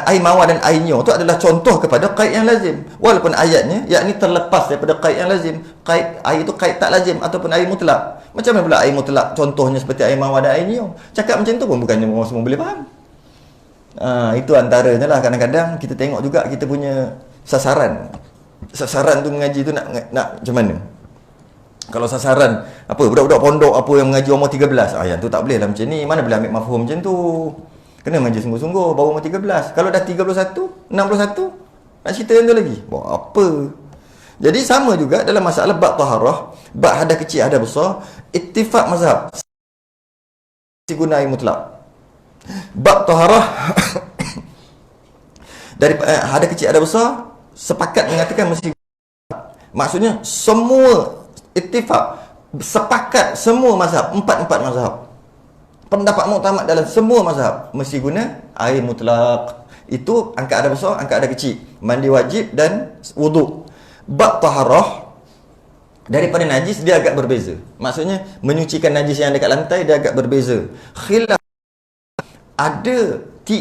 air mawar dan air nyo tu adalah contoh kepada qaid yang lazim. Walaupun ayatnya yakni terlepas daripada qaid yang lazim. Qaid air itu qaid tak lazim ataupun air mutlak. Macam mana pula air mutlak contohnya seperti air mawar dan air nyo? Cakap macam tu pun bukannya orang semua boleh faham. Itu antaranya lah. Kadang-kadang kita tengok juga kita punya sasaran tu mengaji tu nak macam mana. Kalau sasaran apa budak-budak pondok apa yang mengaji umur 13, yang tu tak boleh lah macam ni. Mana boleh ambil mafhum macam tu. Kena mengaji sungguh-sungguh baru umur 13. Kalau dah 31, 61 nak cerita yang tu lagi. Buat apa? Jadi sama juga dalam masalah bab taharah, bab hadas kecil, hadas besar, ittifaq mazhab guna air mutlak. Bab taharah dari hadas kecil, hadas besar sepakat mengatakan mesti. Maksudnya semua ittifaq, sepakat semua mazhab, empat mazhab, pendapat muktamad dalam semua mazhab mesti guna air mutlak. Itu angkat hadas besar, angkat hadas kecil, mandi wajib dan wuduk. Bab taharah daripada najis dia agak berbeza. Maksudnya menyucikan najis yang ada kat lantai dia agak berbeza. Khilaf ada 3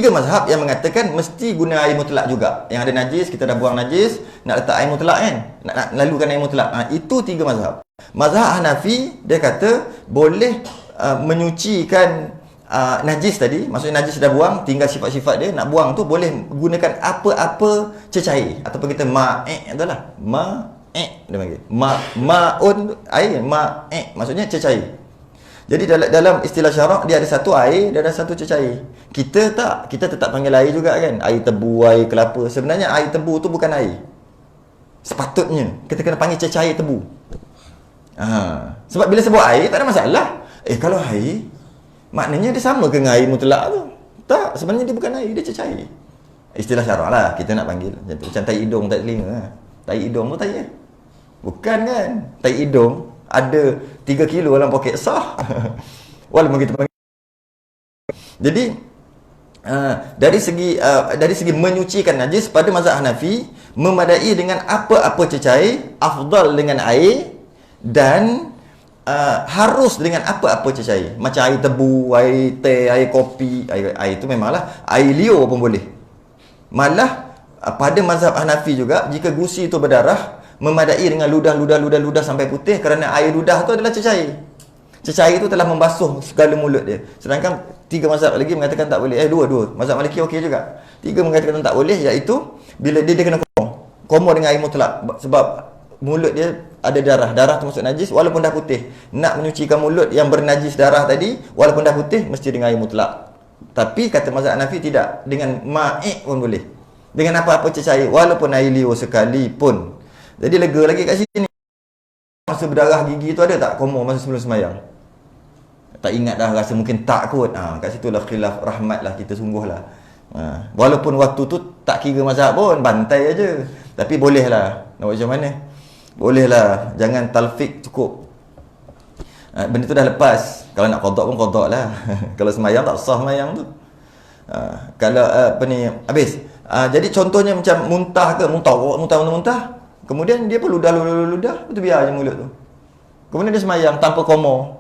mazhab yang mengatakan mesti guna air mutlak juga. Yang ada najis, kita dah buang najis, nak letak air mutlak kan, nak lalukan air mutlak. Itu 3 mazhab. Mazhab Hanafi dia kata boleh menyucikan najis tadi. Maksudnya najis dah buang, tinggal sifat-sifat dia. Nak buang tu boleh gunakan apa-apa cecair ataupun kita itulah dia panggil ma'un, air maksudnya cecair. Jadi dalam istilah syarak dia ada satu air, dia ada satu cecair. Kita tetap panggil air juga kan. Air tebu, air kelapa. Sebenarnya air tebu tu bukan air. Sepatutnya kita kena panggil cecair tebu. Sebab bila sebut air tak ada masalah. Kalau air maknanya dia sama dengan air mutlak tu. Tak, sebenarnya dia bukan air, dia cecair. Istilah syarak lah kita nak panggil macam tu. Macam tai hidung, tai telinga. Tai hidung tu tai. Bukan kan? Tai hidung ada 3 kilo dalam poket sah. Walaupun kita panggil. Jadi dari segi menyucikan najis pada mazhab Hanafi memadai dengan apa-apa cecair, afdal dengan air dan harus dengan apa-apa cecair. Macam air tebu, air teh, air kopi, air itu memanglah air liur pun boleh. Malah pada mazhab Hanafi juga jika gusi itu berdarah memadai dengan ludah sampai putih kerana air ludah tu adalah cecair. Cecair itu telah membasuh segala mulut dia. Sedangkan 3 mazhab lagi mengatakan tak boleh. Dua. Mazhab Maliki okey juga. 3 mengatakan tak boleh, iaitu bila dia kena komor dengan air mutlak sebab mulut dia ada darah. Darah termasuk najis walaupun dah putih. Nak menyucikan mulut yang bernajis darah tadi walaupun dah putih mesti dengan air mutlak. Tapi kata mazhab Hanafi tidak, dengan ma'i pun boleh. Dengan apa-apa cecair walaupun air liur sekalipun. Jadi lega lagi kat sini. Masa berdarah gigi tu ada tak komor masa sebelum sembahyang? Tak ingat dah, rasa mungkin tak kot. Kat situlah khilaf rahmat lah kita sungguh lah. Walaupun waktu tu tak kira mazhab pun, bantai aja. Tapi boleh lah. Nak buat macam mana? Boleh lah. Jangan talfik cukup. Benda tu dah lepas. Kalau nak qada pun qada lah. Kalau sembahyang tak sah sembahyang tu. Kalau apa ni habis. Jadi contohnya macam muntah ke, muntah. Kemudian dia pun ludah, betul biar je mulut tu. Kemudian dia sembahyang tanpa komor.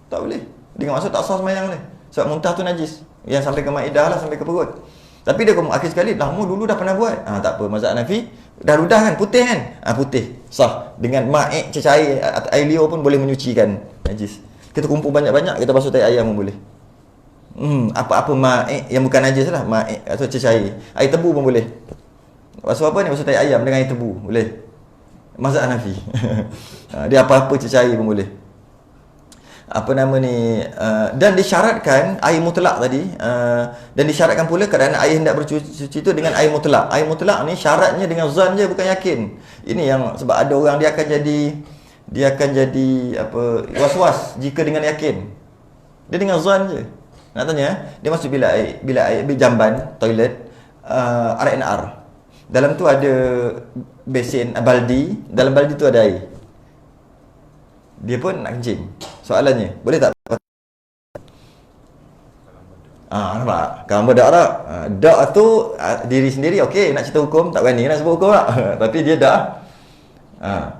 Tak boleh. Dengan maksud tak sah sembahyang dia. Sebab muntah tu najis. Yang sampai ke maidah lah, sampai ke perut. Tapi dia akhir sekali, lama dulu dah pernah buat. Tak apa, mazhab Hanafi dah ludah kan, putih kan? Putih. Sah. Dengan ma'i cecair air liur pun boleh menyucikan najis. Kita kumpul banyak-banyak, kita basuh tai ayam pun boleh. Apa-apa ma'i yang bukan najis lah, ma'i atau cecair. Air tebu pun boleh. Basuh apa ni? Basuh tai ayam dengan air tebu. Boleh. Mazhab Hanafi. Dia apa-apa cecair pun boleh. Apa nama ni, dan disyaratkan air mutlak tadi, dan disyaratkan pula keadaan air hendak bercuci itu dengan air mutlak. Air mutlak ni syaratnya dengan zan je, bukan yakin. Ini yang sebab ada orang dia akan jadi apa, was-was jika dengan yakin. Dia dengan zan je. Nak tanya, dia masuk bilik air jamban toilet R&R. Dalam tu ada besen, baldi, dalam baldi tu ada air. Dia pun nak kencing. Soalannya, boleh tak? Nampak? Kalau berdak tak? Dak tu diri sendiri okey, nak cerita hukum tak berani nak sebut hukum tak? Tapi dia dah.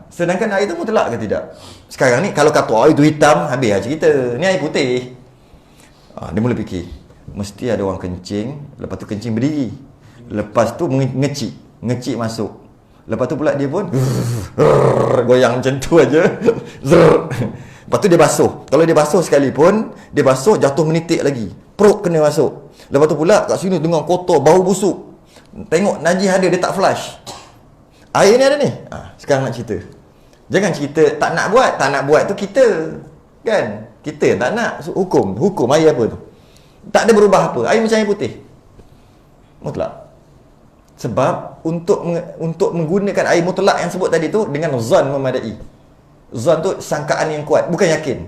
Sedangkan air tu mutlak ke tidak? Sekarang ni kalau kata air tu hitam, habis lah cerita. Ni air putih. Dia mula fikir, mesti ada orang kencing, lepas tu kencing berdiri. Lepas tu ngecik masuk. Lepas tu pula dia pun goyang macam tu aja. Lepas tu dia basuh. Kalau dia basuh sekalipun, dia basuh jatuh menitik lagi. Perut kena masuk. Lepas tu pula kat sini dengan kotor, bau busuk. Tengok najis ada, dia tak flush. Air ni ada ni. Sekarang nak cerita. Jangan cerita tak nak buat tu kita. Kan? Kita tak nak hukum air apa tu. Tak ada berubah apa. Air macam air putih. Mutlak. Sebab untuk menggunakan air mutlak yang sebut tadi tu dengan zan memadai. Zan tu sangkaan yang kuat, bukan yakin.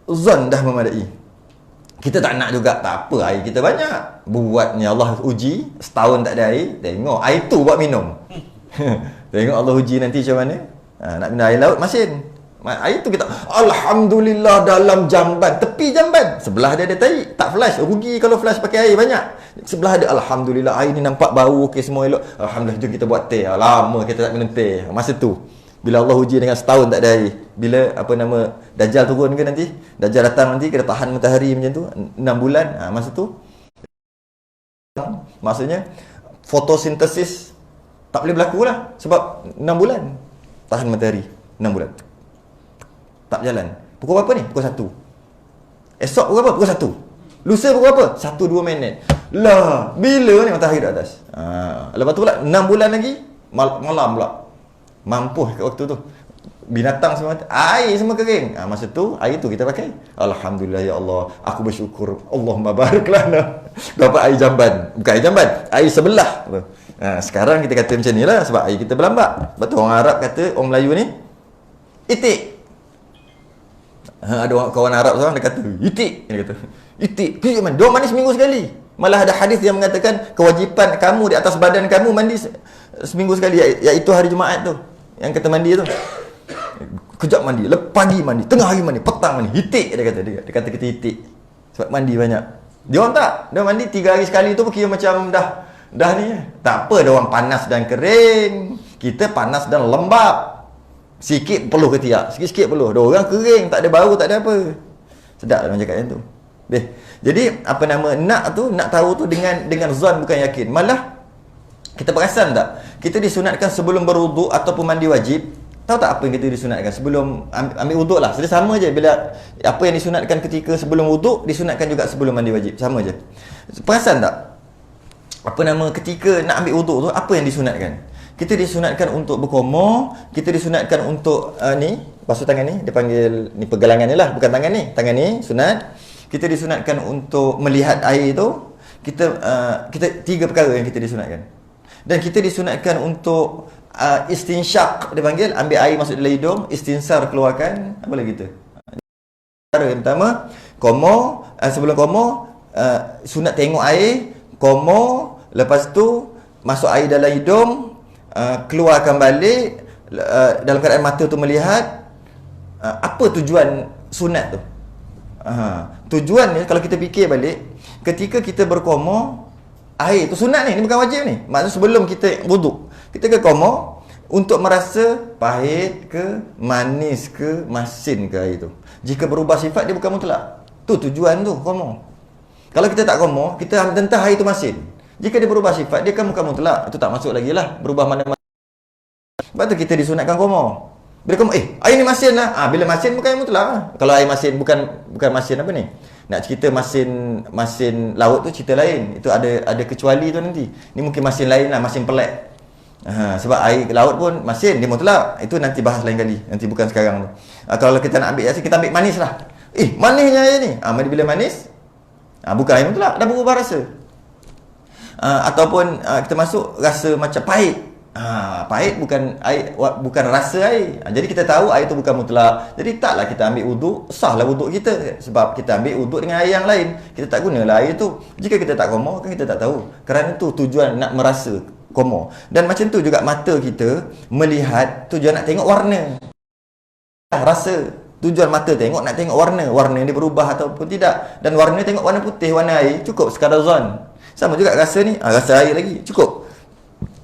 Zan dah memadai. Kita tak nak juga, tak apa, air kita banyak. Buatnya Allah uji, setahun tak ada air, tengok air tu buat minum. Tengok Allah uji nanti macam mana. Nak minum air laut masin. Air tu kita alhamdulillah dalam jamban, tepi jamban. Sebelah dia ada tai, tak flash. Rugi kalau flash pakai air banyak. Sebelah ada alhamdulillah air ni nampak bau okey semua elok. Alhamdulillah jom kita buat teh. Lama kita tak minum teh. Masa tu bila Allah uji dengan setahun tak ada air. Bila apa nama Dajjal turun ke nanti? Dajjal datang nanti kita tahan matahari macam tu 6 bulan. Masa tu maksudnya fotosintesis tak boleh berlaku lah sebab 6 bulan tahan matahari 6 bulan. Tak berjalan. Pukul berapa ni? Pukul 1. Esok pukul berapa? Pukul 1. Lusa pukul berapa? 1-2 minit. Lah, bila ni matahari di atas? Lepas tu pula 6 bulan lagi malam pula. Mampuh kat waktu tu. Binatang semua air semua kering. Masa tu air tu kita pakai. Alhamdulillah ya Allah, aku bersyukur. Allahumma barik lana. Dapat air jamban. Bukan air jamban, air sebelah. Sekarang kita kata macam ni lah sebab air kita berlambak. Sebab tu orang Arab kata, orang Melayu ni itik. Ada orang kawan Arab seorang dia kata, itik. Dia kata, itik. Dia mandi seminggu sekali. Malah ada hadis yang mengatakan kewajipan kamu di atas badan kamu mandi seminggu sekali, iaitu hari Jumaat tu. Yang kata mandi tu. Kejap mandi, pagi mandi, tengah hari mandi, petang mandi. Itik dia kata. Dia kata kita itik. Sebab mandi banyak. Dia orang tak. Dia mandi 3 hari sekali tu kira macam dah ni. Tak apa, dia orang panas dan kering. Kita panas dan lembab. Sikit perlu ketiak, sikit-sikit perlu. Dia orang kering, tak ada bau, tak ada apa. Sedap lah cakap yang tu. Jadi apa nama nak tahu tu dengan zon bukan yakin. Malah kita perasan tak? Kita disunatkan sebelum berwuduk ataupun mandi wajib. Tahu tak apa yang kita disunatkan sebelum ambil wuduk lah. Jadi sama je bila apa yang disunatkan ketika sebelum wuduk disunatkan juga sebelum mandi wajib. Sama je. Perasan tak? Apa nama ketika nak ambil wuduk tu apa yang disunatkan? Kita disunatkan untuk berkomor, kita disunatkan untuk ni, basuh tangan ni, dia panggil ni pergelangan ni lah, bukan tangan ni sunat. Kita disunatkan untuk melihat air tu. Kita 3 perkara yang kita disunatkan. Dan kita disunatkan untuk istinsyak, dia panggil, ambil air masuk dalam hidung, istinsar keluarkan, apa lagi tu? Cara yang pertama, komor, sebelum komor, sunat tengok air, komor, lepas tu masuk air dalam hidung, keluarkan balik, dalam keadaan mata tu melihat. Apa tujuan sunat tu? Tujuan ni kalau kita fikir balik, ketika kita berkomor, air tu sunat ni bukan wajib ni. Maksudnya sebelum kita wuduk, kita ke komor untuk merasa pahit ke, manis ke, masin ke air tu. Jika berubah sifat dia bukan mutlak. Tu tujuan tu komor. Kalau kita tak komor, kita tentang air tu masin. Jika dia berubah sifat, dia kan bukan mutlak. Itu tak masuk lagi lah. Berubah mana-mana. Sebab tu kita disunatkan komor. Bila komor, air ni masin lah. Bila masin bukan yang mutlak lah. Kalau air masin, bukan masin apa ni? Nak cerita masin laut tu cerita lain. Itu ada kecuali tu nanti. Ni mungkin masin lain lah, masin pelik. Sebab air laut pun masin, dia mutlak. Itu nanti bahas lain kali. Nanti bukan sekarang tu. Kalau kita nak ambil asin, kita ambil manis lah. Manisnya air ni. Bila manis, bukan air mutlak. Dah berubah rasa. Ataupun kita masuk rasa macam pahit. Pahit bukan air, bukan rasa air. Jadi kita tahu air tu bukan mutlak. Jadi taklah kita ambil wuduk, sahlah wuduk kita. Sebab kita ambil wuduk dengan air yang lain. Kita tak gunalah air tu. Jika kita tak komor, kan kita tak tahu. Kerana tu tujuan nak merasa komor. Dan macam tu juga mata kita melihat, tujuan nak tengok warna. Rasa. Tujuan mata tengok, nak tengok warna. Warna dia berubah ataupun tidak. Dan warna tengok warna putih, warna air, cukup sekadar zon. Sama juga rasa ni, rasa air lagi, cukup.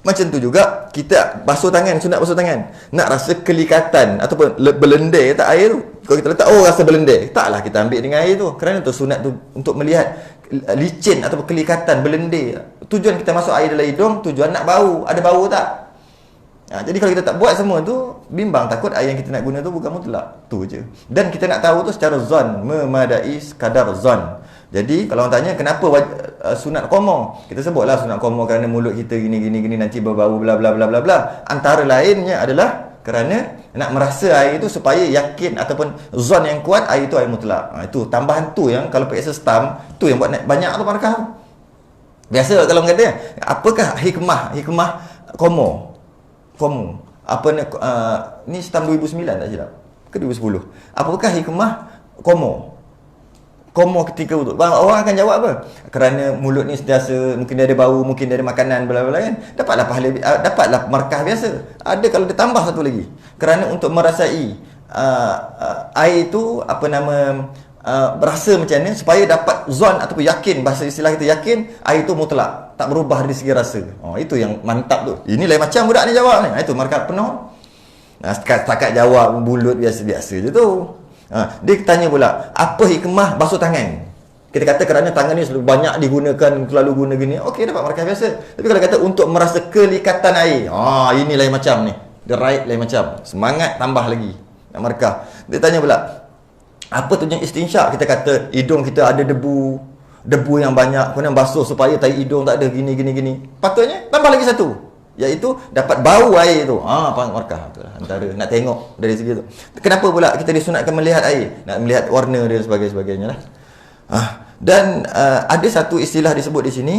Macam tu juga kita basuh tangan, sunat basuh tangan. Nak rasa kelikatan ataupun berlendir tak air tu. Kalau kita letak, rasa berlendir, taklah kita ambil dengan air tu. Kerana tu sunat tu untuk melihat licin ataupun kelikatan, berlendir. Tujuan kita masuk air dalam hidung, tujuan nak bau, ada bau tak? Jadi kalau kita tak buat semua tu, bimbang, takut air yang kita nak guna tu bukan mutlak. Tu je. Dan kita nak tahu tu secara zon, memadai sekadar zon. Jadi kalau orang tanya kenapa sunat komor, kita sebutlah sunat komor kerana mulut kita gini nanti berbau bla bla bla bla bla. Antara lainnya adalah kerana nak merasa air itu supaya yakin ataupun zon yang kuat air itu air mutlak. Itu tambahan tu yang kalau pakai sestam tu yang buat banyak tu markah. Biasa kalau orang kata apakah hikmah komor. Apa ni stam 2009 tak silap ke 2010. Apakah hikmah komor ketika wuduk? Orang akan jawab apa? Kerana mulut ni sentiasa mungkin dia ada bau, mungkin dia ada makanan bla bla kan. Dapatlah pahala, dapatlah markah biasa. Ada kalau dia tambah satu lagi. Kerana untuk merasai air tu berasa macam ni supaya dapat zon ataupun yakin, bahasa istilah kita yakin air tu mutlak, tak berubah dari segi rasa. Itu yang mantap tu. Ini lain macam budak ni jawab ni. Itu markah penuh. Setakat jawab bulut biasa-biasa je tu. Dia tanya pula, apa hikmah basuh tangan? Kita kata kerana tangan ni selalu banyak digunakan, selalu guna gini. Okey, dapat markah biasa. Tapi kalau kata untuk merasa kelikatan air, ini lain macam ni. The right lain macam. Semangat tambah lagi nak markah. Dia tanya pula, apa tujuan istinsyak? Kita kata hidung kita ada debu yang banyak, kemudian basuh supaya tai hidung tak ada gini. Patutnya tambah lagi satu, iaitu dapat bau air tu. Markah tu lah. Antara nak tengok dari segi tu. Kenapa pula kita disunatkan melihat air? Nak melihat warna dia sebagainya lah. Dan ada satu istilah disebut di sini,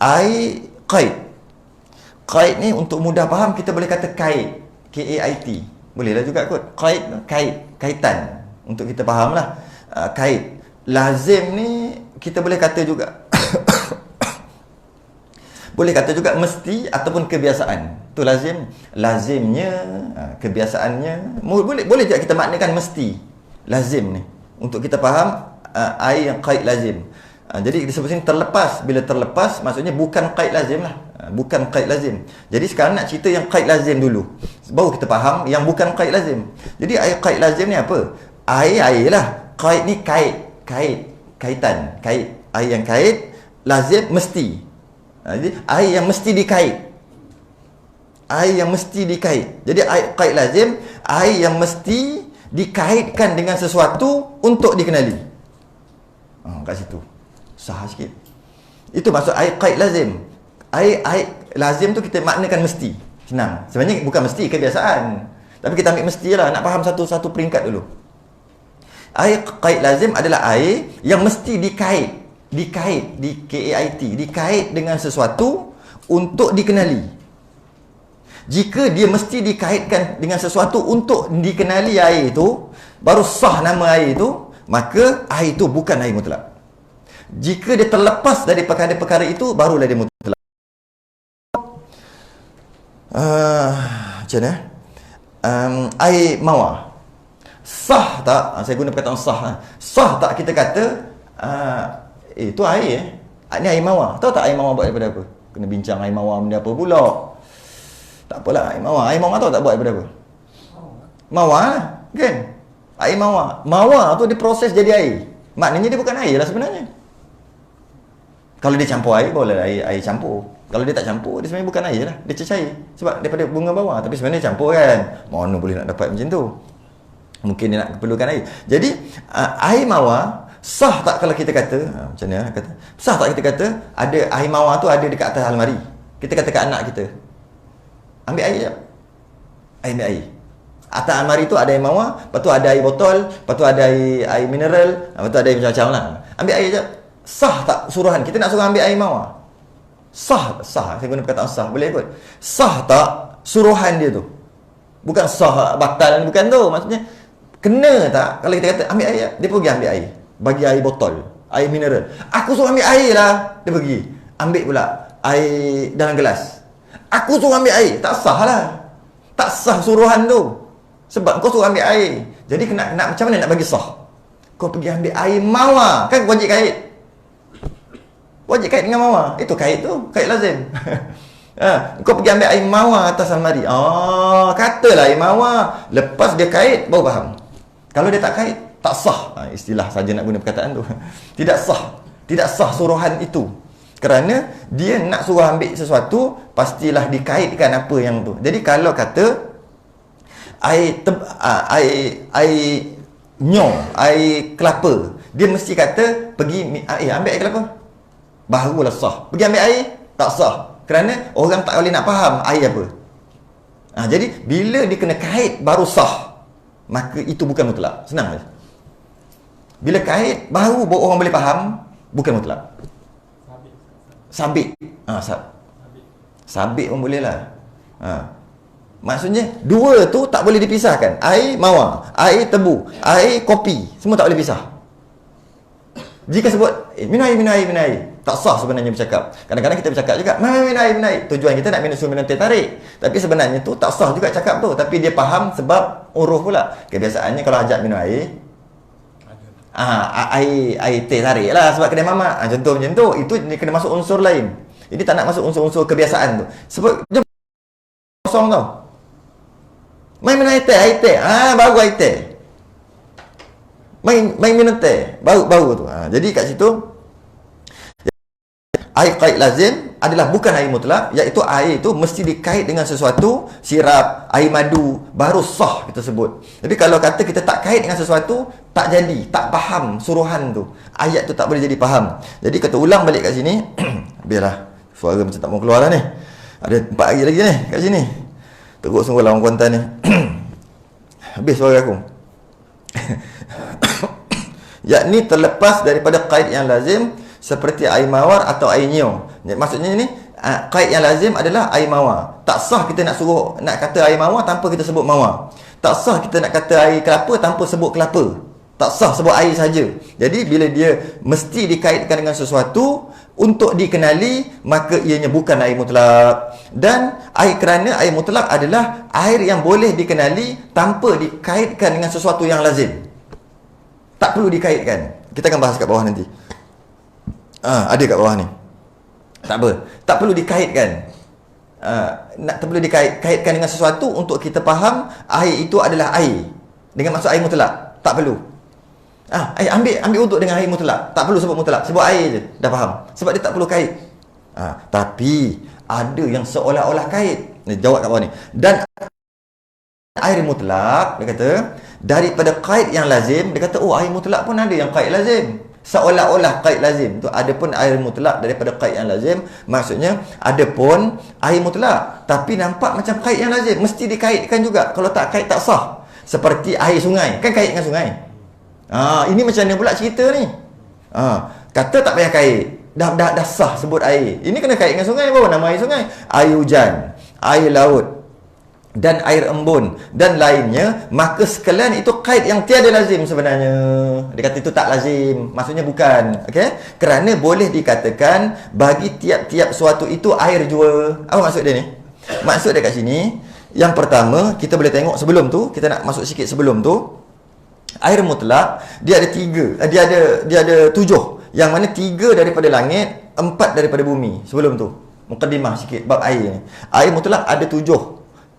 air qaid. Qaid ni untuk mudah faham kita boleh kata kait, K-A-I-T. Bolehlah juga kot. Kaitan. Untuk kita fahamlah. Kait. Lazim ni kita boleh kata juga boleh kata juga mesti ataupun kebiasaan. Tu lazim. Lazimnya, kebiasaannya. Boleh juga kita maknakan mesti. Lazim ni. Untuk kita faham ai yang qaid lazim. Jadi disebut sini terlepas. Bila terlepas maksudnya bukan qaid lazim lah. Bukan qaid lazim. Jadi sekarang nak cerita yang qaid lazim dulu. Baru kita faham yang bukan qaid lazim. Jadi ai qaid lazim ni apa? Ai lah. Qaid ni kaitan. Ai yang kait, lazim mesti. Jadi ai yang mesti dikait. Ai yang mesti dikait. Jadi qaid lazim, ai yang mesti dikaitkan dengan sesuatu untuk dikenali. Kat situ. Sah sikit. Itu maksud ai qaid lazim. Ai lazim tu kita maknakan mesti. Senang. Sebenarnya bukan mesti, kebiasaan. Tapi kita ambil mestilah, nak faham satu-satu peringkat dulu. Ai qaid lazim adalah ai yang mesti dikait, dikait dengan sesuatu untuk dikenali. Jika dia mesti dikaitkan dengan sesuatu untuk dikenali air itu, baru sah nama air itu, maka air itu bukan air mutlak. Jika dia terlepas dari perkara-perkara itu, barulah dia mutlak. Macam mana? Air mawar sah tak? Saya guna perkataan sah. Sah tak kita kata itu air ni air mawar. Tahu tak air mawar buat daripada apa? Kena bincang air mawar benda apa pula. Tak apalah air mawar. Air mawar tahu tak buat daripada apa? Mawar lah, kan? Air mawar. Mawar tu diproses jadi air. Maknanya dia bukan air lah sebenarnya. Kalau dia campur air, boleh air campur. Kalau dia tak campur, dia sebenarnya bukan air lah. Dia cecair. Sebab daripada bunga bawah. Tapi sebenarnya campur kan. Mana boleh nak dapat macam tu? Mungkin dia nak perlukan air. Jadi air mawar sah tak kalau kita kata macam mana kata? Sah tak kita kata ada air mawar tu ada dekat atas almari. Kita kata kat anak kita, ambil air jap. Ambil air. Atas almari tu ada air mawar, lepas tu ada air botol, lepas tu ada air mineral, lepas tu ada air macam-macam lah. Ambil air jap. Sah tak suruhan? Kita nak suruh ambil air mawar. Sah. Saya guna perkataan sah. Boleh kot. Sah tak suruhan dia tu? Bukan sah batal, bukan tu. Maksudnya kena tak kalau kita kata ambil air, dia pergi ambil air, bagi air botol, air mineral. Aku suruh ambil air lah, dia pergi ambil pula air dalam gelas. Aku suruh ambil air, tak sah lah. Tak sah suruhan tu. Sebab kau suruh ambil air. Jadi nak macam mana nak bagi sah? Kau pergi ambil air mawar, kan wajib kait. Wajib kait dengan mawar. Itu kait tu, kait lazim. Kau pergi ambil air mawar atas almari. Katalah air mawar. Lepas dia kait, baru faham. Kalau dia tak kait, tak sah. Istilah saja nak guna perkataan tu. Tidak sah. Tidak sah suruhan itu. Kerana dia nak suruh ambil sesuatu, pastilah dikaitkan apa yang tu. Jadi kalau kata air nyong, air kelapa, dia mesti kata pergi ambil air kelapa, barulah sah. Pergi ambil air, tak sah. Kerana orang tak boleh nak faham air apa. Jadi bila dia kena kait baru sah, maka itu bukan mutlak. Senang saja. Bila kait baru orang boleh faham, bukan mutlak. Sabit. Sabit pun boleh lah. Maksudnya dua tu tak boleh dipisahkan. Air mawar, air tebu, air kopi, semua tak boleh pisah. Jika sebut minum air, tak sah sebenarnya bercakap. Kadang-kadang kita bercakap juga minum air. Tujuan kita nak minum teh tarik. Tapi sebenarnya tu tak sah juga cakap tu. Tapi dia faham sebab uruf pula. Kebiasaannya kalau ajak minum air, air teh tarik lah sebab kedai mamak. Contoh macam tu. Itu dia kena masuk unsur lain. Jadi tak nak masuk unsur-unsur kebiasaan tu. Sebab dia kosong tau. Main minum air teh. Baru air teh. Main minum teh. Baru tu. Jadi kat situ air qaid lazim adalah bukan air mutlak, iaitu air itu mesti dikait dengan sesuatu, sirap, air madu, baru sah kita sebut. Jadi kalau kata kita tak kait dengan sesuatu, tak jadi, tak faham suruhan tu. Ayat tu tak boleh jadi faham. Jadi kata ulang balik kat sini. Biarlah suara macam tak mau keluar lah ni. Ada 4 hari lagi ni kat sini. Teruk sungguh lah orang Kuantan ni. Habis suara aku. Yakni terlepas daripada qaid yang lazim seperti air mawar atau air nyo. Maksudnya ni qaid yang lazim adalah air mawar. Tak sah kita nak kata air mawar tanpa kita sebut mawar. Tak sah kita nak kata air kelapa tanpa sebut kelapa. Tak sah sebut air saja. Jadi bila dia mesti dikaitkan dengan sesuatu untuk dikenali, maka ianya bukan air mutlak. Dan kerana air mutlak adalah air yang boleh dikenali tanpa dikaitkan dengan sesuatu yang lazim. Tak perlu dikaitkan. Kita akan bahas kat bawah nanti. Ada kat bawah ni. Tak apa. Tak perlu dikaitkan. Tak perlu dikaitkan dengan sesuatu untuk kita faham air itu adalah air. Dengan maksud air mutlak. Tak perlu. Ambil uduk dengan air mutlak. Tak perlu sebut mutlak. Sebut air je. Dah faham. Sebab dia tak perlu kait. Tapi ada yang seolah-olah kait. Jawab kat bawah ni. Dan air mutlak, dia kata, daripada kait yang lazim, dia kata, air mutlak pun ada yang kait lazim. Seolah-olah kait lazim. Tu ada pun air mutlak daripada kait yang lazim. Maksudnya, ada pun air mutlak. Tapi nampak macam kait yang lazim. Mesti dikaitkan juga. Kalau tak kait, tak sah. Seperti air sungai. Kan kait dengan sungai. Ini macam mana pula cerita ni? Kata tak payah kait. Dah sah sebut air. Ini kena kait dengan sungai. Apa nama air sungai? Air hujan, air laut, dan air embun dan lainnya. Maka sekalian itu kait yang tiada lazim sebenarnya. Dia kata itu tak lazim. Maksudnya bukan. Okay? Kerana boleh dikatakan bagi tiap-tiap suatu itu air jua. Apa maksud dia ni? Maksud dia kat sini, yang pertama, kita boleh tengok sebelum tu. Kita nak masuk sikit sebelum tu. Air mutlak, dia ada 3. Dia ada 7. Yang mana 3 daripada langit, 4 daripada bumi. Sebelum tu, mukaddimah sikit bab air ni. Air mutlak ada 7.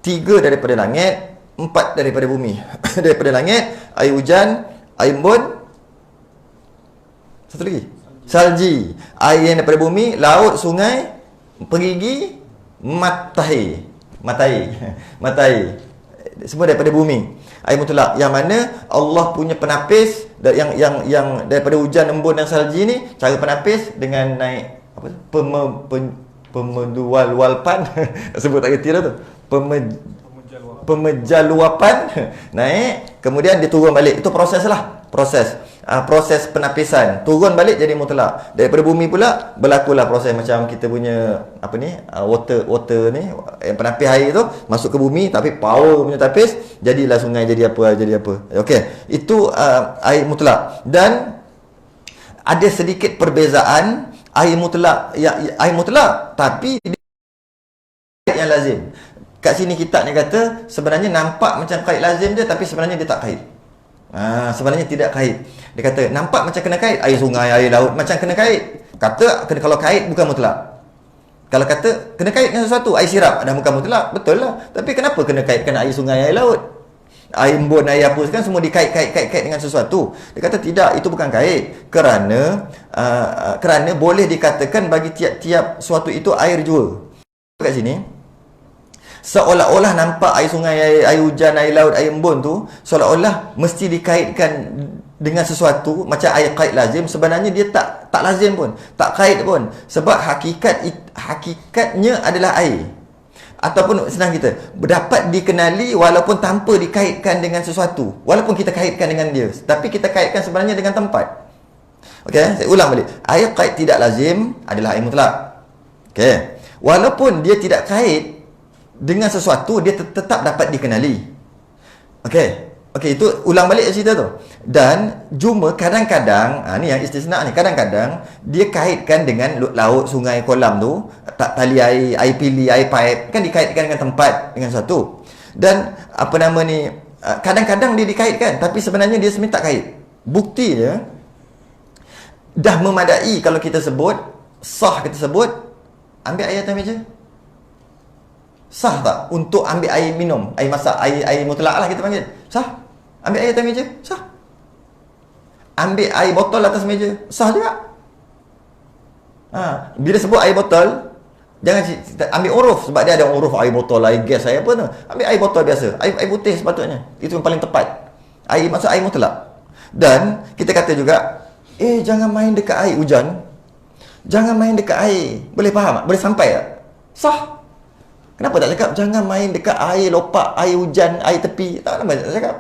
3 daripada langit, 4 daripada bumi. Daripada langit, air hujan, air embun, satu lagi, salji. Air yang daripada bumi, laut, sungai, perigi, matai. Semua daripada bumi. Air mutlak, yang mana Allah punya penapis yang daripada hujan, embun dan salji ni, cara penapis dengan naik apa tu? Pemedual-walpan. Sebut tak kerti dah tu. Pemejaluapan. Naik, kemudian dia turun balik. Itu proses lah. Proses penapisan. Turun balik jadi mutlak. Daripada bumi pula berlakulah proses macam kita punya water ni, yang penapis air tu masuk ke bumi, tapi power punya tapis, jadilah sungai, jadi apa. Okey. Itu air mutlak. Dan ada sedikit perbezaan air mutlak tapi yang lazim. Kat sini kitab ni kata sebenarnya nampak macam kait lazim je, tapi sebenarnya dia tak kait. Sebenarnya tidak kait. Dia kata nampak macam kena kait, air sungai, air laut macam kena kait. Kata kalau kait bukan mutlak. Kalau kata kena kait dengan sesuatu, air sirap dah bukan mutlak, betul lah. Tapi kenapa kena kaitkan air sungai, air laut? Air embun, air apa kan semua dikait dengan sesuatu. Dia kata tidak, itu bukan kait. Kerana boleh dikatakan bagi tiap-tiap suatu itu air jua. Kat sini seolah-olah nampak air sungai, air hujan, air laut, air embun tu seolah-olah mesti dikaitkan dengan sesuatu macam air kait lazim. Sebenarnya dia tak lazim pun, tak kait pun. Sebab hakikatnya adalah air. Ataupun senang kita dapat dikenali walaupun tanpa dikaitkan dengan sesuatu. Walaupun kita kaitkan dengan dia, tapi kita kaitkan sebenarnya dengan tempat. Okey, saya ulang balik. Air kait tidak lazim adalah air mutlak. Okey. Walaupun dia tidak kait dengan sesuatu, dia tetap dapat dikenali. Okey, itu ulang balik cerita tu. Dan cuma kadang-kadang, ni yang istisna ni, kadang-kadang dia kaitkan dengan laut, sungai, kolam tu, tali air, air pili, air pipe, kan dikaitkan dengan tempat, dengan satu. Dan kadang-kadang dia dikaitkan, tapi sebenarnya dia sebenarnya tak kait. Bukti dia dah memadai kalau kita sebut, sah kita sebut, ambil air atas meja. Sah tak untuk ambil air minum, air masak, air mutlak lah kita panggil. Sah. Ambil air atas meja, sah. Ambil air botol atas meja, sah juga. Bila sebut air botol, jangan ambil uruf, sebab dia ada uruf air botol, air gas, air apa tu. Ambil air botol biasa, air putih sepatutnya. Itu yang paling tepat. Air maksud air mutlak. Dan kita kata juga, jangan main dekat air hujan. Jangan main dekat air. Boleh faham tak? Boleh sampai tak? Sah. Kenapa tak cakap jangan main dekat air lopak, air hujan, air tepi? Tak nama tak cakap.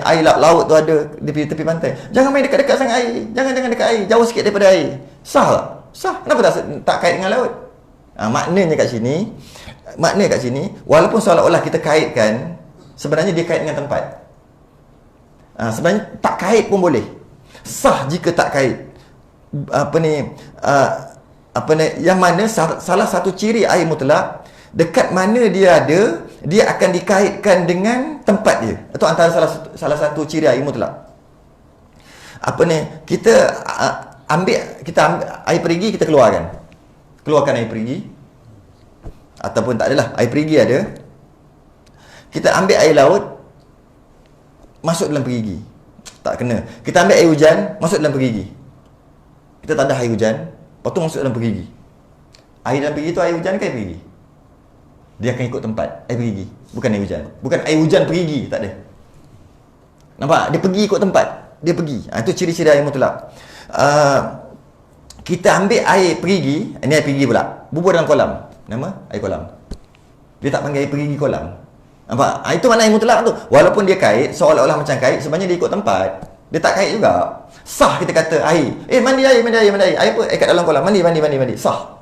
Air laut tu ada di tepi pantai. Jangan main dekat-dekat sangat air. Jangan dekat air, jauh sikit daripada air. Sah tak? Sah. Kenapa tak kait dengan laut? Makna kat sini, walaupun seolah-olah kita kaitkan, sebenarnya dia kait dengan tempat. Sebenarnya tak kait pun boleh. Sah jika tak kait. Yang mana salah satu ciri air mutlak, dekat mana dia ada, dia akan dikaitkan dengan tempat dia. Itu antara salah satu ciri air mutlak. Kita ambil air perigi, kita keluarkan air perigi, ataupun tak adalah air perigi ada, kita ambil air laut masuk dalam perigi, tak kena. Kita ambil air hujan masuk dalam perigi, kita tak ada air hujan, lepas tu masuk dalam perigi. Air dalam perigi tu air hujan ke air perigi? Dia akan ikut tempat. Air perigi, bukan air hujan. Bukan air hujan perigi, tak ada. Nampak? Dia pergi ikut tempat. Dia pergi. Itu ciri-ciri air mutlak. Kita ambil air perigi, ini air perigi pula, bubur dalam kolam. Nama? Air kolam. Dia tak panggil air perigi kolam. Nampak? Itu mana air mutlak tu. Walaupun dia kait, seolah-olah macam kait, sebenarnya dia ikut tempat. Dia tak kait juga. Sah kita kata air. Mandi air. Air apa? Kat dalam kolam. Mandi. Sah.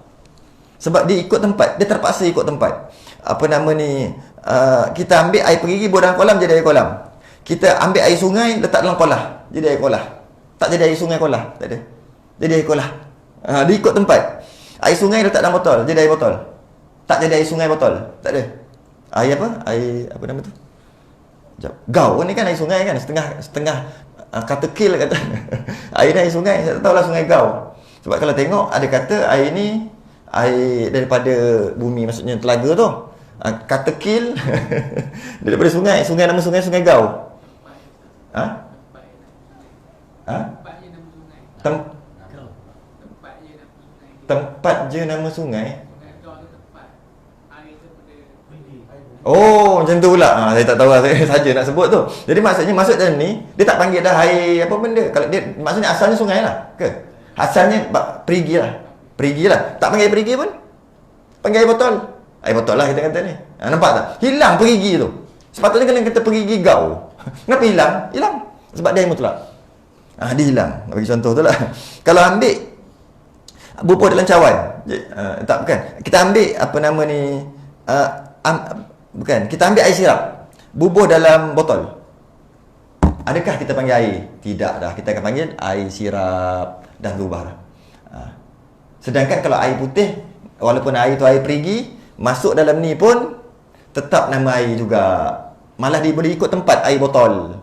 Sebab dia ikut tempat. Dia terpaksa ikut tempat. Kita ambil air perigi, buat dalam kolam, jadi air kolam. Kita ambil air sungai, letak dalam kolah, jadi air kolah. Tak jadi air sungai kolah. Tak ada. Jadi air kolah. Dia ikut tempat. Air sungai letak dalam botol, jadi air botol. Tak jadi air sungai botol. Tak ada. Air apa? Air apa nama tu? Gau ni kan air sungai kan, setengah kata kil kata. Air sungai, saya tak tahulah sungai Gau. Sebab kalau tengok ada kata air ni air daripada bumi, maksudnya telaga tu. Kata kil daripada sungai nama sungai Gau. Tempat je nama sungai. Oh, macam tu pula. Saya tak tahu lah, saya saja nak sebut tu. Jadi maksudnya masuk dalam ni, dia tak panggil dah air apa benda. Kalau dia maksudnya asalnya sungai lah ke? Asalnya perigi lah. Tak panggil perigi pun. Panggil air botol. Air botol lah kita kata ni. Nampak tak? Hilang perigi tu. Sepatutnya kena kata perigi Gau. Kenapa hilang? Hilang. Sebab dia air mutlak. Dia hilang. Nak bagi contoh tu lah. Kalau ambil bubur dalam cawan. Tak, bukan. Kita ambil bukan. Kita ambil air sirap. Bubur dalam botol. Adakah kita panggil air? Tidak dah. Kita akan panggil air sirap dan berubah. Sedangkan kalau air putih, walaupun air tu air perigi, masuk dalam ni pun tetap nama air juga. Malah dia boleh ikut tempat air botol.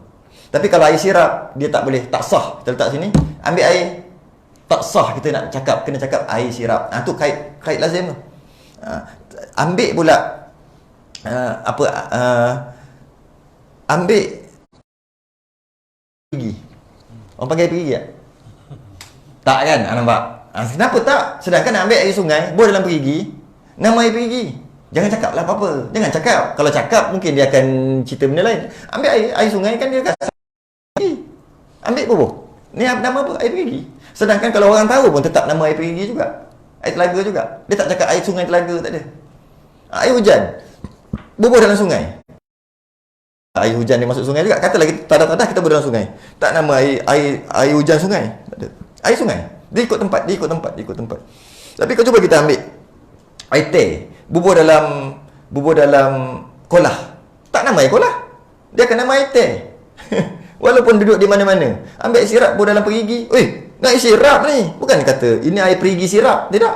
Tapi kalau air sirap, dia tak boleh, tak sah. Kita letak sini, ambil air, tak sah kita nak cakap, kena cakap air sirap. Tu kait lazim tu. Ambil pula ambil perigi. Orang panggil perigi tak? Tak kan? Nampak? Kenapa tak? Sedangkan nak ambil air sungai, buat dalam perigi, nama air perigi. Jangan cakap lah apa-apa. Jangan cakap. Kalau cakap, mungkin dia akan cerita benda lain. Ambil air sungai kan dia akan ambil bubur. Ni nama apa? Air perigi. Sedangkan kalau orang tahu pun tetap nama air perigi juga. Air telaga juga. Dia tak cakap air sungai telaga, tak ada. Air hujan, bubur dalam sungai. Air hujan dia masuk sungai juga. Katalah kita tadah-tadah kita bubur dalam sungai. Tak nama air hujan sungai. Tak ada. Air sungai. Dia ikut tempat. Tapi kau cuba kita ambil air teh, bubur dalam kolah. Tak nama air kolah. Dia akan nama air teh. Walaupun duduk di mana-mana. Ambil sirap bubur dalam perigi. Nak air sirap ni. Bukan kata ini air perigi sirap. Tidak.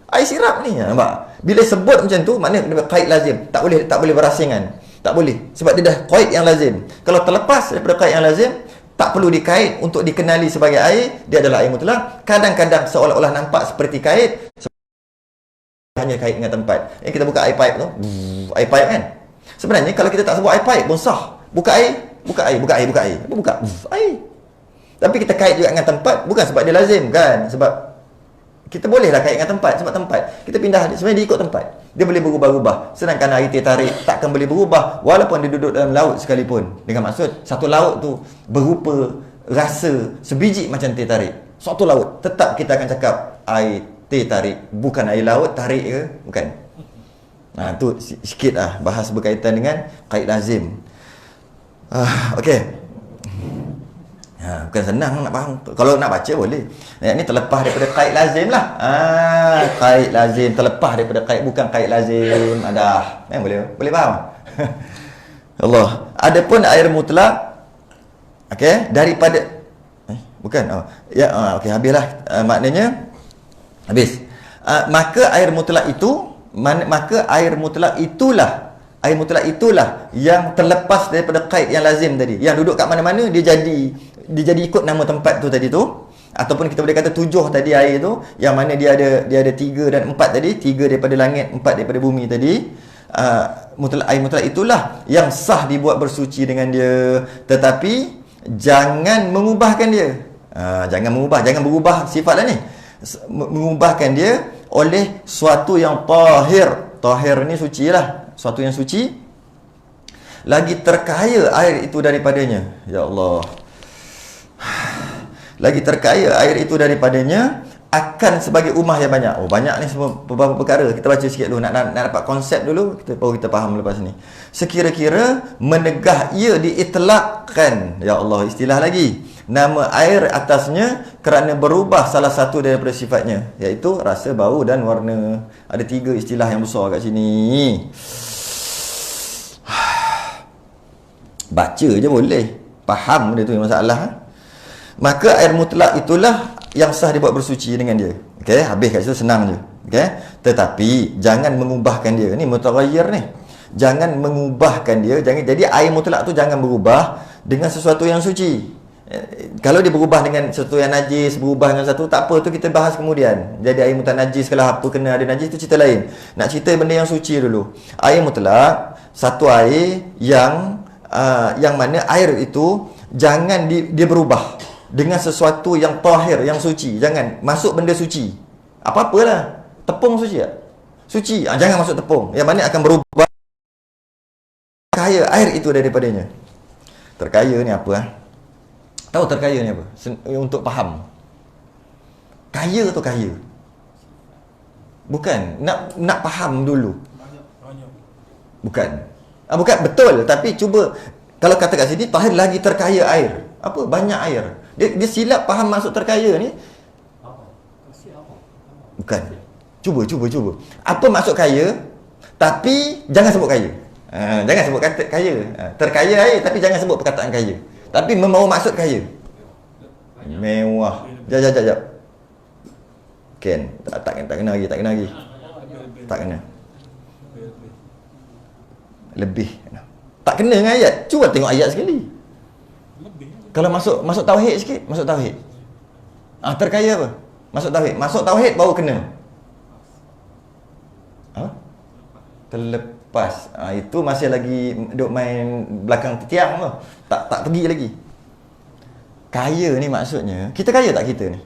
Air sirap ni. Nampak? Bila sebut macam tu, maknanya kait lazim. Tak boleh berasingan. Tak boleh. Sebab dia dah kait yang lazim. Kalau terlepas daripada kait yang lazim, tak perlu dikait untuk dikenali sebagai air. Dia adalah air mutlak. Kadang-kadang seolah-olah nampak seperti kait, hanya kait dengan tempat. Kita buka air pipe tu. Air pipe kan? Sebenarnya kalau kita tak sebut air pipe pun sah. Buka air. Apa buka? Air. Tapi kita kait juga dengan tempat, bukan sebab dia lazim kan? Sebab kita bolehlah kait dengan tempat. Sebab tempat kita pindah, sebenarnya dia ikut tempat. Dia boleh berubah-ubah. Sedangkan air teh tarik takkan boleh berubah walaupun dia duduk dalam laut sekalipun. Dengan maksud satu laut tu berupa rasa sebiji macam teh tarik. Suatu laut tetap kita akan cakap air teh tarik, bukan air laut tarik ke? Bukan. Tu sikit lah bahas berkaitan dengan kait lazim. Okey. Bukan senang nak faham. Kalau nak baca boleh. Ayat ni terlepas daripada qaid lazim lah. Qaid lazim terlepas daripada qaid, bukan qaid lazim. Ada. Boleh faham? Allah. Adapun air mutlak, okey, daripada bukan. Okey, habislah. Maknanya habis. Maka air mutlak itulah yang terlepas daripada qaid yang lazim tadi. Yang duduk kat mana-mana dia jadi ikut nama tempat tu tadi tu. Ataupun kita boleh kata 7 tadi air tu, yang mana dia ada 3 dan 4 tadi, 3 daripada langit, 4 daripada bumi tadi. Air mutlak itulah yang sah dibuat bersuci dengan dia, tetapi jangan mengubahkan dia. Jangan berubah sifat lah ni. Mengubahkan dia oleh suatu yang tahir. Tahir ni suci lah, suatu yang suci, lagi terkaya air itu daripadanya. Ya Allah. Lagi terkaya air itu daripadanya akan sebagai umah yang banyak. Banyak ni semua beberapa perkara. Kita baca sikit dulu, nak dapat konsep dulu, baru kita faham lepas ni. Sekira-kira menegah ia diitlaqkan. Ya Allah, istilah lagi. Nama air atasnya kerana berubah salah satu daripada sifatnya, iaitu rasa, bau dan warna. Ada 3 istilah yang besar kat sini. Baca je boleh, faham dia tu yang masalah. Maka air mutlak itulah yang sah dibuat bersuci dengan dia. Okey, habis kat situ, senang je. Okey, tetapi jangan mengubahkan dia. Ni mutaghayyir ni. Jangan mengubahkan dia. Jadi air mutlak tu jangan berubah dengan sesuatu yang suci. Kalau dia berubah dengan sesuatu yang najis, berubah dengan satu, tak apa, tu kita bahas kemudian. Jadi air mutlak najis kalau apa kena ada najis, tu cerita lain. Nak cerita benda yang suci dulu. Air mutlak, satu air yang mana air itu jangan dia berubah dengan sesuatu yang tahir, yang suci. Jangan masuk benda suci. Apa-apalah. Tepung suci tak? Suci. Jangan masuk tepung. Yang mana akan berubah kaya air itu daripadanya. Terkaya ni apa? Tahu terkaya ni apa? Untuk faham. Kaya tu kaya. Bukan. Nak faham dulu. Bukan. Bukan, betul. Tapi cuba, kalau kata kat sini, tahir lagi terkaya air. Apa? Banyak air. Dia silap faham maksud terkaya ni. Bukan. Cuba. Apa maksud kaya? Tapi jangan sebut kaya. Jangan sebut kata kaya. Terkaya air, tapi jangan sebut perkataan kaya. Tapi membawa maksud kaya. Mewah. Jap. Ken, tak kena lagi. Tak kena. Lebih. Tak kena dengan ayat. Cuba tengok ayat sekali. Kalau masuk tauhid sikit, masuk tauhid. Terkaya apa? Masuk tauhid. Masuk tauhid baru kena. Terlepas. Itu masih lagi duk main belakang tiang tu. Tak pergi lagi. Kaya ni maksudnya, kita kaya tak kita ni?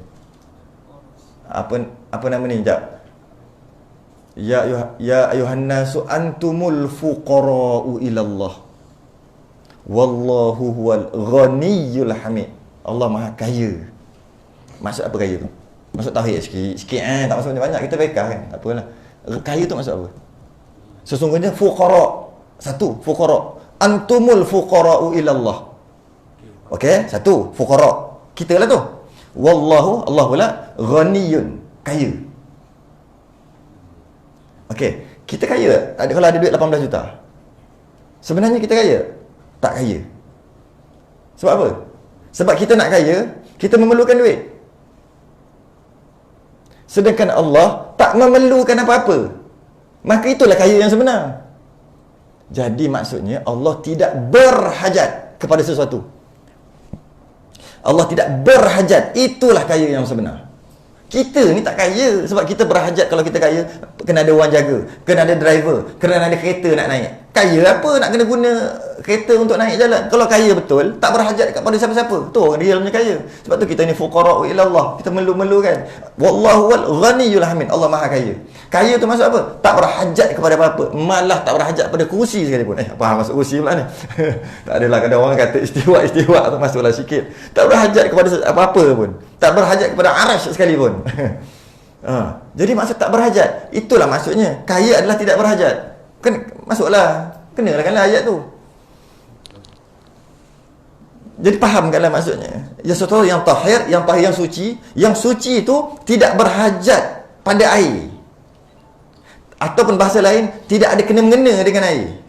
Apa nama ni? Jap. Ya ayuhan nasu antumul fuqara'u ilallah. Wallahu huwal ghaniyyul hamid. Allah Maha Kaya. Maksud apa kaya tu? Maksud tauhid sikit. Tak maksud banyak, kita bekah kan. Tak apalah. Kaya tu maksud apa? Sesungguhnya fuqara. Satu, fuqara. Antumul fuqara'u ilallah. Okey, satu, fuqara. Kita lah tu. Wallahu, Allah pula ghaniyyun, kaya. Okey, kita kaya. Kalau ada duit 18 juta. Sebenarnya kita kaya? Tak kaya. Sebab apa? Sebab kita nak kaya, kita memerlukan duit. Sedangkan Allah tak memerlukan apa-apa. Maka itulah kaya yang sebenar. Jadi maksudnya Allah tidak berhajat kepada sesuatu. Allah tidak berhajat. Itulah kaya yang sebenar. Kita ni tak kaya. Sebab kita berhajat. Kalau kita kaya, kena ada orang jaga, kena ada driver, kena ada kereta nak naik. Kaya apa nak kena guna kereta untuk naik jalan? Kalau kaya betul, tak berhajat kepada siapa-siapa. Tu orang realnya kaya. Sebab tu kita ni fuqara'u ilallah. Kita memerlukan. Wallahu wal ghaniyyul hamid. Allah Maha Kaya. Kaya tu maksud apa? Tak berhajat kepada apa-apa. Malah tak berhajat pada kursi sekalipun. Faham maksud kursi pula ni? Tak adalah, kadang orang kata istiwa tu masuklah sikit. Tak berhajat kepada apa-apa pun. Tak berhajat kepada arash sekalipun. Jadi maksud tak berhajat, itulah maksudnya. Kaya adalah tidak berhajat. Masuklah. Kenalah ayat tu. Jadi fahamkanlah maksudnya. Yang sesuatu yang tahir, yang tahir, yang suci. Yang suci itu tidak berhajat pada air. Ataupun bahasa lain, tidak ada kena-mengena dengan air.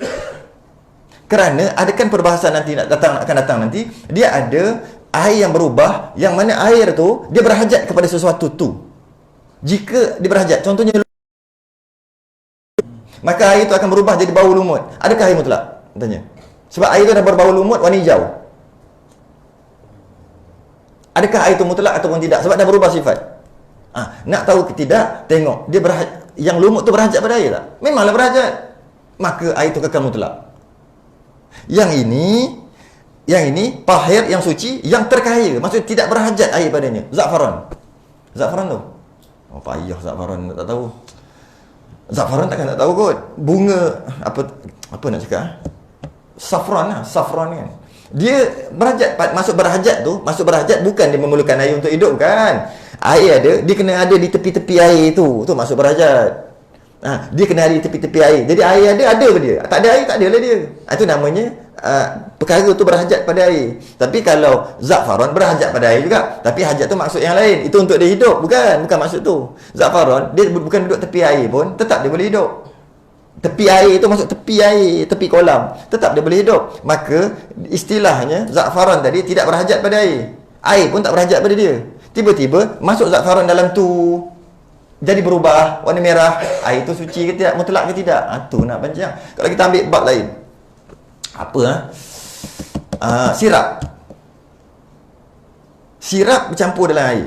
Kerana adakan perbahasan nanti akan datang nanti, dia ada air yang berubah, yang mana air tu dia berhajat kepada sesuatu tu. Jika dia berhajat, contohnya maka air itu akan berubah jadi bau lumut. Adakah air mutlak? Tanya. Sebab air itu dah berbau lumut, warna hijau. Adakah air itu mutlak ataupun tidak? Sebab dah berubah sifat. Nak tahu ke tidak, tengok dia yang lumut tu berhajat pada air tak? Memanglah berhajat. Maka air itu kekal mutlak. Yang ini tahir, yang suci, yang terkaya. Maksudnya tidak berhajat air padanya. Za'faran. Za'faran tu. Oh payah za'faran tak tahu. Za'faran takkan tak tahu kot. Bunga apa nak cakap? Safran kan. Dia berhajat, masuk berhajat bukan dia memerlukan air untuk hidup kan. Air ada, dia kena ada di tepi-tepi air tu masuk berhajat. Dia kena ada di tepi-tepi air. Jadi air ada apa dia? Tak ada air, tak adalah dia. Itu namanya perkara tu berhajat pada air. Tapi kalau za'faran berhajat pada air juga, tapi hajat tu maksud yang lain. Itu untuk dia hidup, bukan maksud tu. Za'faran dia bukan duduk tepi air pun tetap dia boleh hidup. Tepi air itu maksud tepi air, tepi kolam, tetap dia boleh hidup. Maka istilahnya za'faran tadi tidak berhajat pada air. Air pun tak berhajat pada dia. Tiba-tiba masuk za'faran dalam tu, jadi berubah warna merah. Air itu suci ke tidak, mutlak ke tidak? Tu nak panjang. Kalau kita ambil bab lain, sirap bercampur dalam air,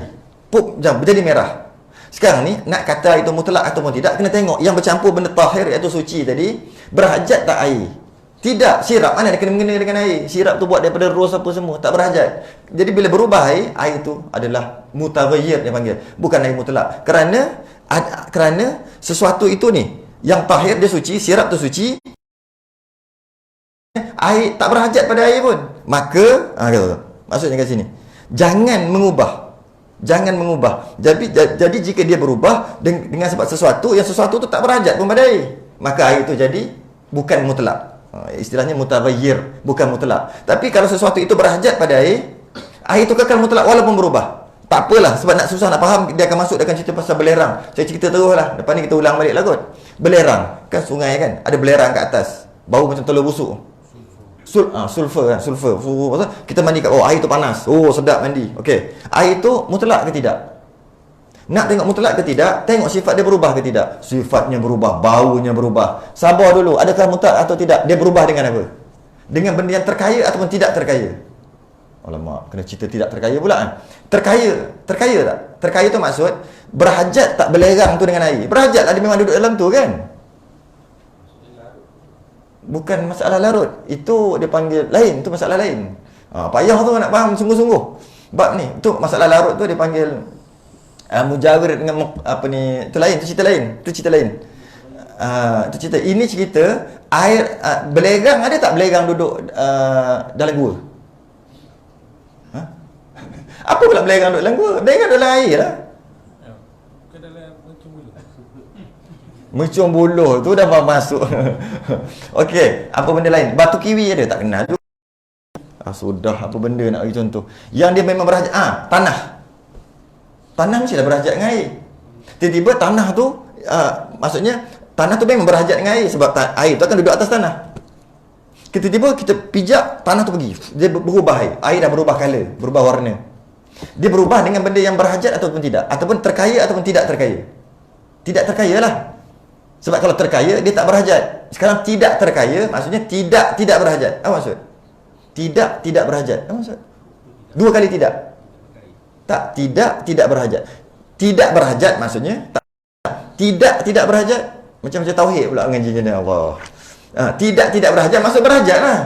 jadi merah. Sekarang ni nak kata itu mutlak ataupun tidak, kena tengok yang bercampur benda tahir iaitu suci tadi berhajat tak air. Tidak, sirap mana ada kena-mengena dengan air. Sirap tu buat daripada ros apa semua, tak berhajat. Jadi bila berubah air tu adalah mutaghayyir dia panggil, bukan air mutlak. Kerana sesuatu itu ni yang tahir dia suci, sirap tu suci, air tak berhajat pada air pun. Maka maksudnya kat sini, jangan mengubah. Jadi jika dia berubah dengan sebab sesuatu, yang sesuatu tu tak berhajat pun pada air, maka air itu jadi bukan mutlak. Istilahnya mutaghayyir, bukan mutlak. Tapi kalau sesuatu itu berhajat pada air itu kekal mutlak walaupun berubah. Tak apalah, sebab nak susah nak faham, dia akan masuk, dia akan cerita pasal belerang. Saya cerita teruslah, lepas ni kita ulang balik lah kot. Belerang, kan sungai kan, ada belerang kat atas, bau macam telur busuk. Sulfur. Kita mandi kat air tu panas. Sedap mandi. Okey. Air tu mutlak ke tidak? Nak tengok mutlak ke tidak, tengok sifat dia berubah ke tidak. Sifatnya berubah, baunya berubah. Sabar dulu, adakah mutlak atau tidak? Dia berubah dengan apa? Dengan benda yang terkaya ataupun tidak terkaya? Alamak, kena cerita tidak terkaya pula kan. Terkaya tak? Terkaya tu maksud berhajat tak belerang tu dengan air. Berhajat lah, dia memang duduk dalam tu kan. Bukan masalah larut. Itu dia panggil lain, itu masalah lain. Payah tu nak faham sungguh-sungguh bab ni. Itu masalah larut tu dia panggil mujawir dengan itu lain, itu cerita lain. Itu cerita lain. Itu cerita. Ini cerita air belerang, ada tak belerang duduk dalam gua? Apa pula belerang duduk dalam gua? Belerang duduk dalam air lah. Bukan dalam Mercung buluh tu dah masuk. Okey, apa benda lain? Batu kiwi ada tak kenal tu? Sudah, apa benda nak bagi contoh? Yang dia memang berhajat, tanah. Tanah mesti dah berhajat dengan air. Tiba-tiba tanah tu maksudnya tanah tu memang berhajat dengan air sebab air tu akan duduk atas tanah. Tiba-tiba kita pijak, tanah tu pergi. Dia berubah air. Air dah berubah color, berubah warna. Dia berubah dengan benda yang berhajat ataupun tidak, ataupun terkaya ataupun tidak terkaya. Tidak terkaya lah. Sebab kalau terkaya, dia tak berhajat. Sekarang tidak terkaya, maksudnya tidak berhajat. Apa maksud? Tidak berhajat. Apa maksud? Dua kali tidak. Tak, tidak berhajat. Tidak berhajat maksudnya tidak berhajat. Macam tauhid pula ngaji jenis Allah. Tidak berhajat maksud berhajat lah.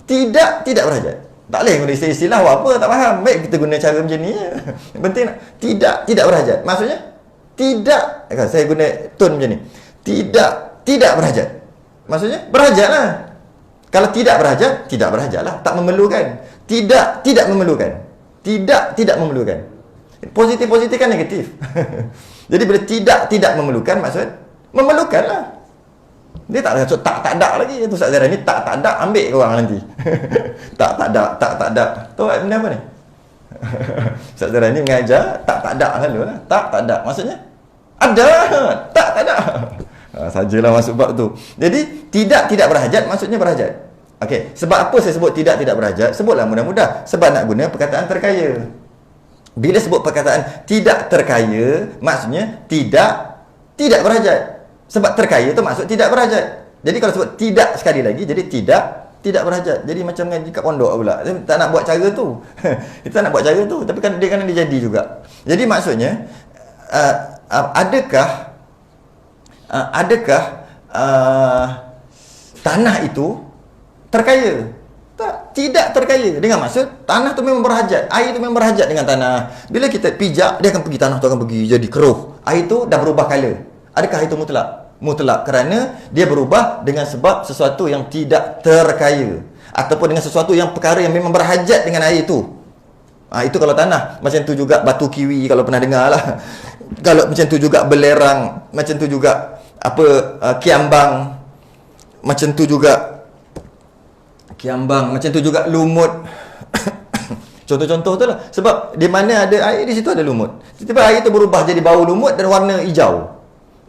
Tidak berhajat. Tak boleh guna istilah apa tak faham. Baik kita guna cara macam ni. Yang penting tidak berhajat. Maksudnya tidak, saya guna tone macam ni. Tidak berhajat. Maksudnya berhajat lah. Kalau tidak berhajat lah. Tak memerlukan. Tidak memerlukan. Tidak memerlukan. Positif kan negatif. Jadi bila tidak memerlukan maksud memerlukan lah. Dia tak ada tak ada lagi tu Ustaz Zaira ni tak ada ambil kau orang nanti. tak ada. Tahu tak benda apa ni? Ustaz Zaira ni mengajar tak ada selalu lah. Tak ada. Maksudnya ada, tak ada. Sajalah masuk bab tu. Jadi tidak berhajat maksudnya berhajat. Okey, sebab apa saya sebut tidak berhajat? Sebutlah mudah-mudah sebab nak guna perkataan terkaya. Bila sebut perkataan tidak terkaya, maksudnya tidak berhajat. Sebab terkaya tu maksud tidak berhajat. Jadi kalau sebut tidak sekali lagi, jadi tidak berhajat. Jadi macam ngaji kat pondok pula. Tak nak buat cara tu. Kita nak buat cara tu, tapi kan dia jadi juga. Jadi maksudnya adakah tanah itu terkaya? Tidak terkaya. Dengan maksud tanah tu memang berhajat. Air tu memang berhajat dengan tanah. Bila kita pijak, dia akan pergi, tanah tu akan pergi jadi keruh. Air tu dah berubah color. Adakah itu mutlak? Mutlak kerana dia berubah dengan sebab sesuatu yang tidak terkaya ataupun dengan sesuatu yang perkara yang memang berhajat dengan air itu. Itu kalau tanah. Macam tu juga batu kiwi kalau pernah dengar lah. Kalau macam tu juga belerang, macam tu juga kiambang, macam tu juga macam tu juga lumut. Contoh-contoh tu lah. Sebab di mana ada air, di situ ada lumut. Tiba-tiba air tu berubah jadi bau lumut dan warna hijau.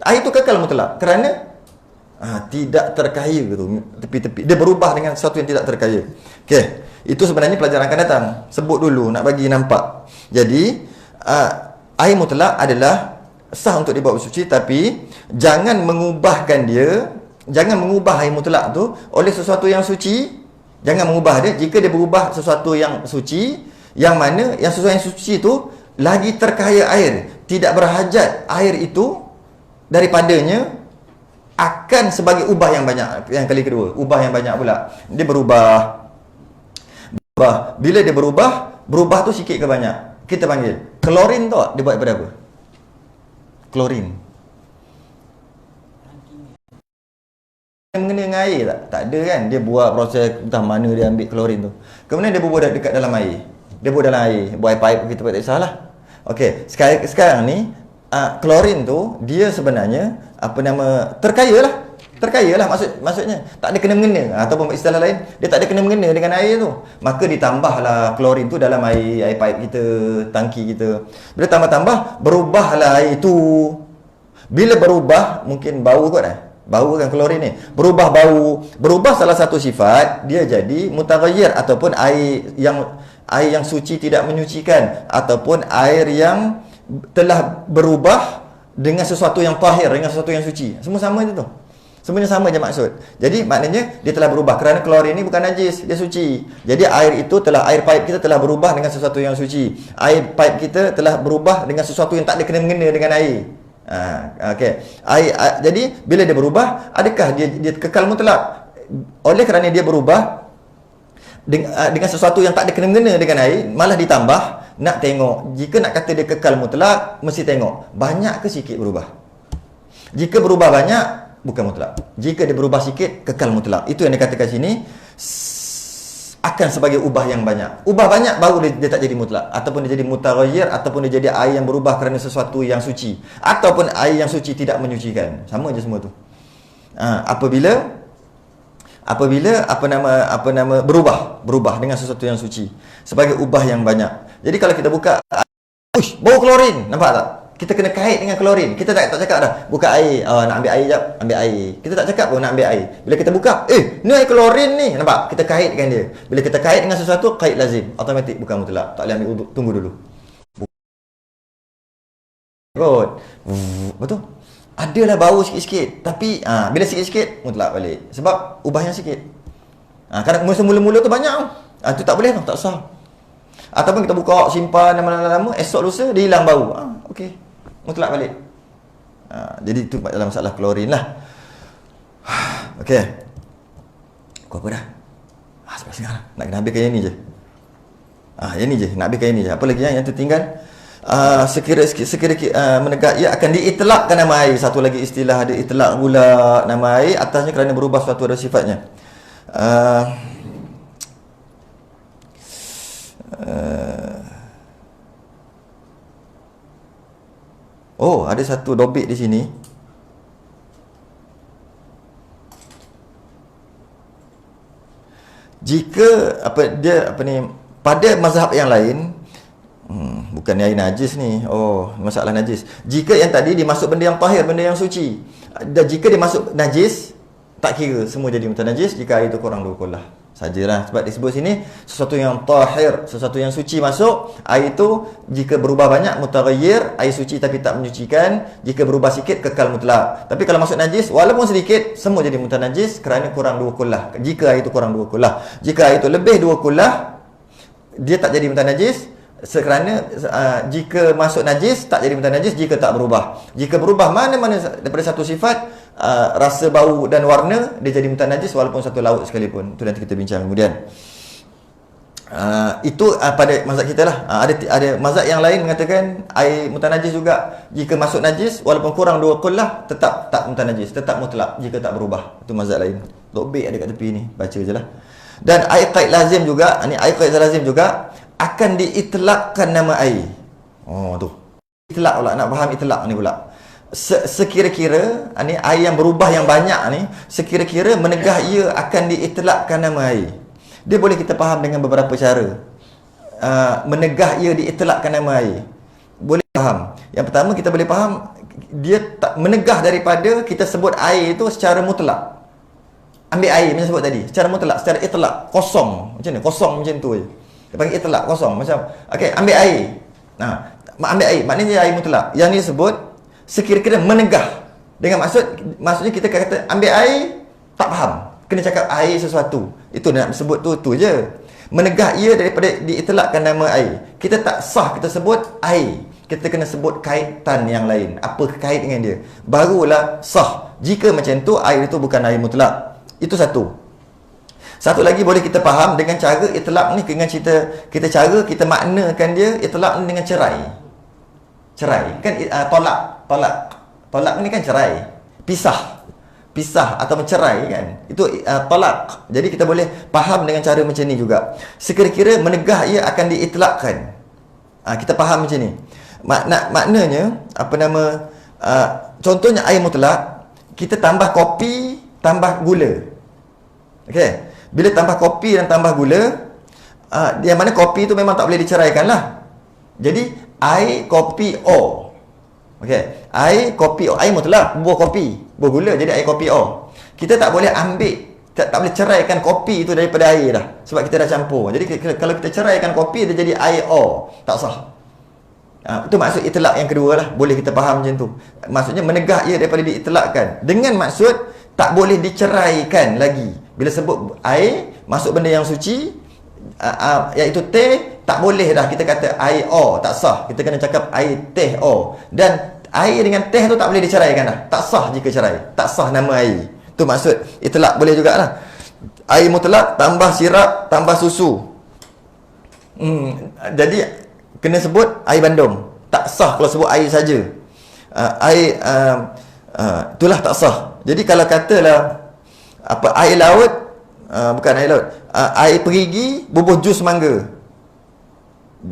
Air itu kekal mutlak kerana tidak terkaya tu tepi-tepi. Dia berubah dengan sesuatu yang tidak terkaya. Okey, itu sebenarnya pelajaran akan datang. Sebut dulu nak bagi nampak. Jadi air mutlak adalah sah untuk dibawa bersuci, tapi jangan mengubahkan dia, jangan mengubah air mutlak tu oleh sesuatu yang suci. Jangan mengubah dia jika dia berubah sesuatu yang suci, yang mana yang sesuatu yang suci tu lagi terkaya air, tidak berhajat air itu daripadanya, akan sebagai ubah yang banyak. Yang kali kedua, ubah yang banyak pula. Dia berubah. Bila dia berubah tu sikit ke banyak? Kita panggil klorin tu, dia buat daripada apa? Klorin. Mengenai dengan air tak? Tak ada kan? Dia buat proses entah mana dia ambil klorin tu. Kemudian dia bubuh dekat dalam air. Dia bubuh dalam air. Buat air pipe kita tak salah. Okey, sekarang ni klorin tu dia sebenarnya terkaya lah maksudnya tak ada kena-mengena ataupun istilah lain dia tak ada kena-mengena dengan air tu, maka ditambahlah klorin tu dalam air pipe kita, tangki kita. Bila tambah berubahlah air tu. Bila berubah mungkin bau kot bau kan klorin ni, berubah salah satu sifat, dia jadi mutaghayyir ataupun air yang suci tidak menyucikan, ataupun air yang telah berubah dengan sesuatu yang tahir, dengan sesuatu yang suci. Semua sama je tu. Semuanya sama je maksud. Jadi maknanya dia telah berubah kerana klorin ni bukan najis, dia suci. Jadi air pipe kita telah berubah dengan sesuatu yang suci. Air pipe kita telah berubah dengan sesuatu yang tak ada kena-mengena dengan air. Okey. Jadi bila dia berubah, adakah dia kekal mutlak? Oleh kerana dia berubah dengan sesuatu yang tak ada kena-mengena dengan air, malah ditambah. Nak tengok, jika nak kata dia kekal mutlak, mesti tengok banyak ke sikit berubah. Jika berubah banyak, bukan mutlak. Jika dia berubah sikit, kekal mutlak. Itu yang dikatakan sini, akan sebagai ubah yang banyak. Ubah banyak baru dia tak jadi mutlak, ataupun dia jadi mutaghayyir, ataupun dia jadi air yang berubah kerana sesuatu yang suci, ataupun air yang suci tidak menyucikan. Sama je semua tu. Apabila berubah dengan sesuatu yang suci sebagai ubah yang banyak. Jadi kalau kita buka, bau klorin, nampak tak? Kita kena kait dengan klorin. Kita tak cakap dah buka air, nak ambil air jap, ambil air. Kita tak cakap pun nak ambil air. Bila kita buka, ni air klorin ni, nampak? Kita kaitkan dia. Bila kita kait dengan sesuatu, kait lazim, automatik, bukan mutlak. Tak boleh ambil uduk, tunggu dulu. Betul? Adalah bau sikit-sikit, tapi bila sikit-sikit mutlak balik. Sebab ubahnya sikit. Kadang mula-mula tu banyak. Tu tak boleh tu, tak sah. Ataupun kita buka, simpan lama-lama, esok lusa dia hilang bau. Okey, mutlak balik. Jadi itu dalam masalah klorin lah. Okey. Kau apa dah? Sampai sekarang nak kena habiskan yang ni je. Yang ni je, nak habiskan yang ni je. Apa lagi yang tertinggal? Sekira-kira menegak, ia akan diitlakkan nama air. Satu lagi istilah, ada itlak pula nama air atasnya kerana berubah suatu ada sifatnya. Ada satu dobit di sini. Jika pada mazhab yang lain, bukan air najis ni. Oh, masalah najis. Jika yang tadi dimasuk benda yang tahir, benda yang suci. Dan jika dimasuk najis, tak kira semua jadi mutanajis jika air itu kurang 2 kullah. Sajalah sebab disebut sini sesuatu yang tahir, sesuatu yang suci masuk, air itu jika berubah banyak mutaghayyir, air suci tapi tak menyucikan, jika berubah sikit kekal mutlak. Tapi kalau masuk najis walaupun sedikit semua jadi mutanajis kerana kurang 2 kullah. Jika air itu kurang 2 kullah. Jika air itu lebih 2 kullah, dia tak jadi mutanajis kerana jika masuk najis tak jadi mutanajis jika tak berubah. Jika berubah mana-mana daripada satu sifat, rasa, bau dan warna, dia jadi mutanajis walaupun satu laut sekalipun. Itu nanti kita bincang kemudian. Itu pada mazhab kita lah. Ada mazhab yang lain mengatakan air mutanajis juga jika masuk najis walaupun kurang 2 kullah tetap tak mutanajis, tetap mutlak jika tak berubah. Itu mazhab lain. Tobik ada kat tepi ni, baca je lah. Dan air qaid lazim juga, ni air qaid lazim juga akan diitlakkan nama air. Oh tu. Itlak pula, nak faham itlak ni pula. Sekira-kira ni air yang berubah yang banyak ni, sekira-kira menegah ia akan diitlakkan nama air. Dia boleh kita faham dengan beberapa cara. Menegah ia diitlakkan nama air. Boleh faham. Yang pertama kita boleh faham dia tak menegah daripada kita sebut air itu secara mutlak. Ambil air macam sebut tadi, secara mutlak, secara itlak, kosong. Macam ni, kosong macam tu je. Dia panggil itlak, kosong. Macam, okey, ambil air. Ambil air, maknanya air mutlak. Yang ni sebut sekira-kira menegah. Dengan maksudnya kita kata ambil air, tak faham. Kena cakap air sesuatu. Itu nak sebut tu je. Menegah ia daripada diitlakkan nama air. Kita tak sah kita sebut air. Kita kena sebut kaitan yang lain. Apa kait dengan dia? Barulah sah. Jika macam tu, air itu bukan air mutlak. Itu satu. Satu lagi boleh kita faham dengan cara itlak ni, dengan kita maknakan dia itlak ni dengan cerai. Cerai kan tolak ni kan cerai, pisah atau mencerai kan, itu tolak. Jadi kita boleh faham dengan cara macam ni juga. Sekira-kira menegah ia akan diitlakkan. Kita faham macam ni. Maknanya contohnya air mutlak, kita tambah kopi tambah gula. Okey. Bila tambah kopi dan tambah gula, yang mana kopi tu memang tak boleh diceraikan lah. Jadi air kopi O. Okey. Air kopi O, air mutlak, buah kopi, buah gula, jadi air kopi O. Kita tak boleh ambil, tak boleh ceraikan kopi itu daripada air dah, sebab kita dah campur. Jadi kalau kita ceraikan kopi, dia jadi air O. Tak sah. Itu maksud itlak yang kedua lah. Boleh kita faham macam tu. Maksudnya menegah ia daripada diitlakkan. Dengan maksud tak boleh diceraikan lagi. Bila sebut air, masuk benda yang suci, iaitu teh, tak boleh dah kita kata air O, tak sah. Kita kena cakap air teh O. Dan air dengan teh tu tak boleh diceraikan dah. Tak sah jika cerai. Tak sah nama air. Itu maksud itlak boleh jugalah. Air mutlak tambah sirap tambah susu. Jadi kena sebut air bandung. Tak sah kalau sebut air saja. Itulah tak sah. Jadi kalau katalah air laut, bukan air laut, air perigi bubuh jus mangga.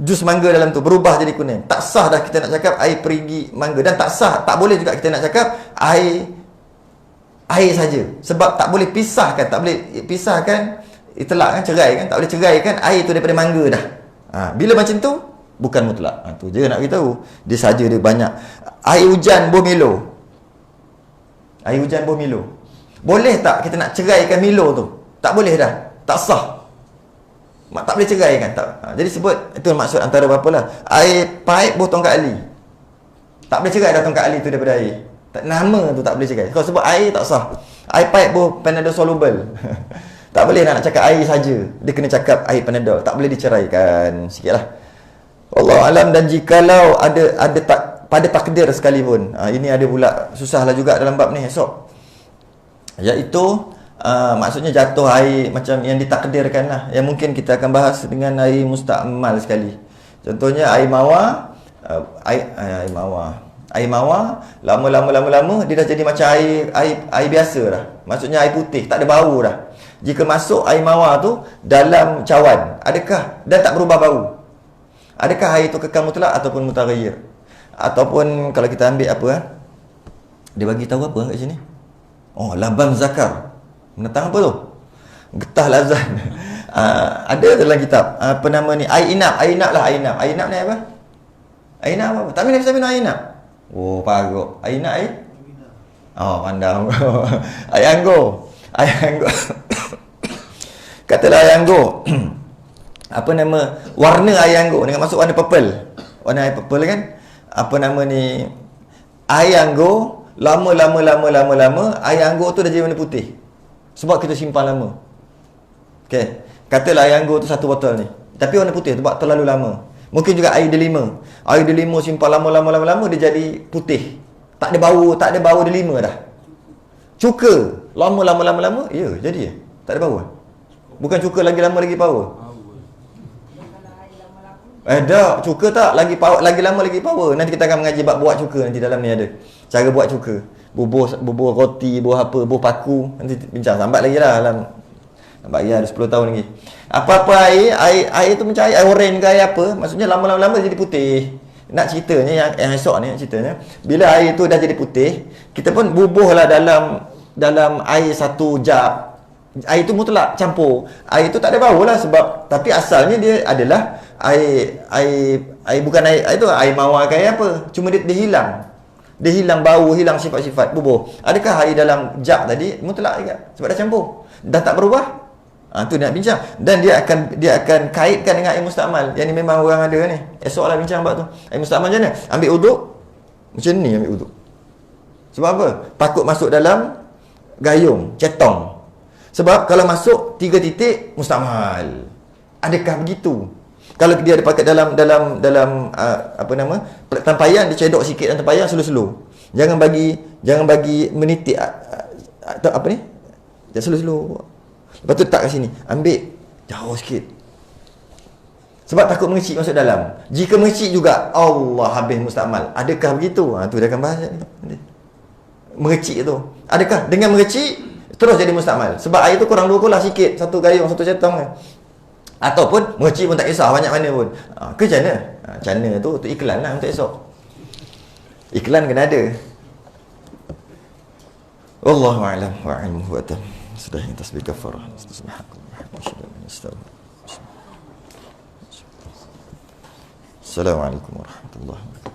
Jus mangga dalam tu berubah jadi kuning. Tak sah dah kita nak cakap air perigi mangga. Dan tak sah, tak boleh juga kita nak cakap air saja. Sebab tak boleh pisahkan, itlak kan, cerai kan, tak boleh ceraikan air tu daripada mangga dah. Bila macam tu bukan mutlak. Tu je nak beritahu. Dia saja dia banyak. Air hujan buah Milo. Air hujan buah Milo. Boleh tak kita nak ceraikan Milo tu? Tak boleh dah. Tak sah. Tak boleh ceraikan. Tak. Jadi sebut, itu maksud antara berapa lah. Air paip buah tongkat ali. Tak boleh cerai dah tongkat ali tu daripada air. Nama tu tak boleh cerai. Kalau sebut air tak sah. Air paip buah Panadol soluble. Tak boleh nak cakap air saja. Dia kena cakap air Panadol. Tak boleh diceraikan. Sikitlah. Allah alam. Dan jikalau ada pada takdir sekalipun, ini ada pula susahlah juga dalam bab ni esok, iaitu maksudnya jatuh air macam yang ditakdirkan lah, yang mungkin kita akan bahas dengan air mustakmal sekali. Contohnya air mawar, air mawar lama dia dah jadi macam air biasa dah, maksudnya air putih, tak ada bau dah. Jika masuk air mawar tu dalam cawan, adakah dan tak berubah bau, adakah air itu kekal mutlak ataupun mutaghayyir? Ataupun kalau kita ambil apa, dia bagi tahu apa kat sini? Oh, laban zakar. Menentang apa tu? Getah lazan. Ada dalam kitab apa nama ni, air inap ni apa? Air inap apa? Tak minum vitamin air inap. Oh, paruk. Air inap air? Oh, pandang. Air anggur. Katalah air anggur. Apa nama, warna air anggur dengan masuk warna purple. Warna air purple kan? Apa nama ni? Air anggur lama air anggur tu dah jadi warna putih. Sebab kita simpan lama. Okey. Katalah air anggur tu 1 botol ni. Tapi warna putih sebab terlalu lama. Mungkin juga air delima. Air delima simpan lama dia jadi putih. Tak ada bau delima dah. Cuka lama, ya jadi ya. Tak ada bau. Bukan cuka lagi lama lagi power. Dah, cuka tak lagi power, lagi lama lagi power. Nanti kita akan mengaji bab buat cuka, nanti dalam ni ada. Cara buat cuka. Bubuh roti, bubuh paku. Nanti bincang sambat lagi lah dalam. Nampak ya, ada 10 tahun lagi. Apa-apa air tu macam air oren ke air apa, maksudnya lama jadi putih. Nak ceritanya yang esok ni, nak ceritanya bila air tu dah jadi putih, kita pun bubuhlah dalam air 1 jug. Air tu mutlak campur. Air tu tak ada bau lah sebab, tapi asalnya dia adalah air bukan air tu air mawar ke air apa. Cuma dia hilang. Dia hilang bau, hilang sifat-sifat bubuh. Adakah air dalam jug tadi mutlak juga sebab dah campur? Dah tak berubah? Tu dia nak bincang. Dan dia akan kaitkan dengan air mustakmal. Yang ni memang orang ada ni. Esoklah bincang bab tu. Air mustakmal macam mana? Ambil uduk. Macam ni ambil uduk. Sebab apa? Takut masuk dalam gayung, cetong. Sebab kalau masuk 3 titik mustakmal. Adakah begitu? Kalau dia ada pakai dalam apa nama? Tempayan dia cedok sikit dalam tempayan slow-slow. Jangan bagi menitik apa ni? Jangan slow-slow. Lepas tu tak kat sini. Ambil jauh sikit. Sebab takut mengecik masuk dalam. Jika mengecik juga, Allah habis mustakmal. Adakah begitu? Tu dia akan bahas nanti. Mengecik tu. Adakah dengan mengecik terus jadi mustakmal? Sebab air tu kurang 2 kolah sikit. 1 gayung, 1 cetong kan. Ataupun mengecik pun tak kisah banyak mana pun. Ke macam mana? Macam mana tu iklan lah untuk esok. Iklan kena ada. Wallahu a'lam wa ilmuhu wa ta'ala. Sudah yang tasbih kafarah. Assalamualaikum warahmatullahi wabarakatuh.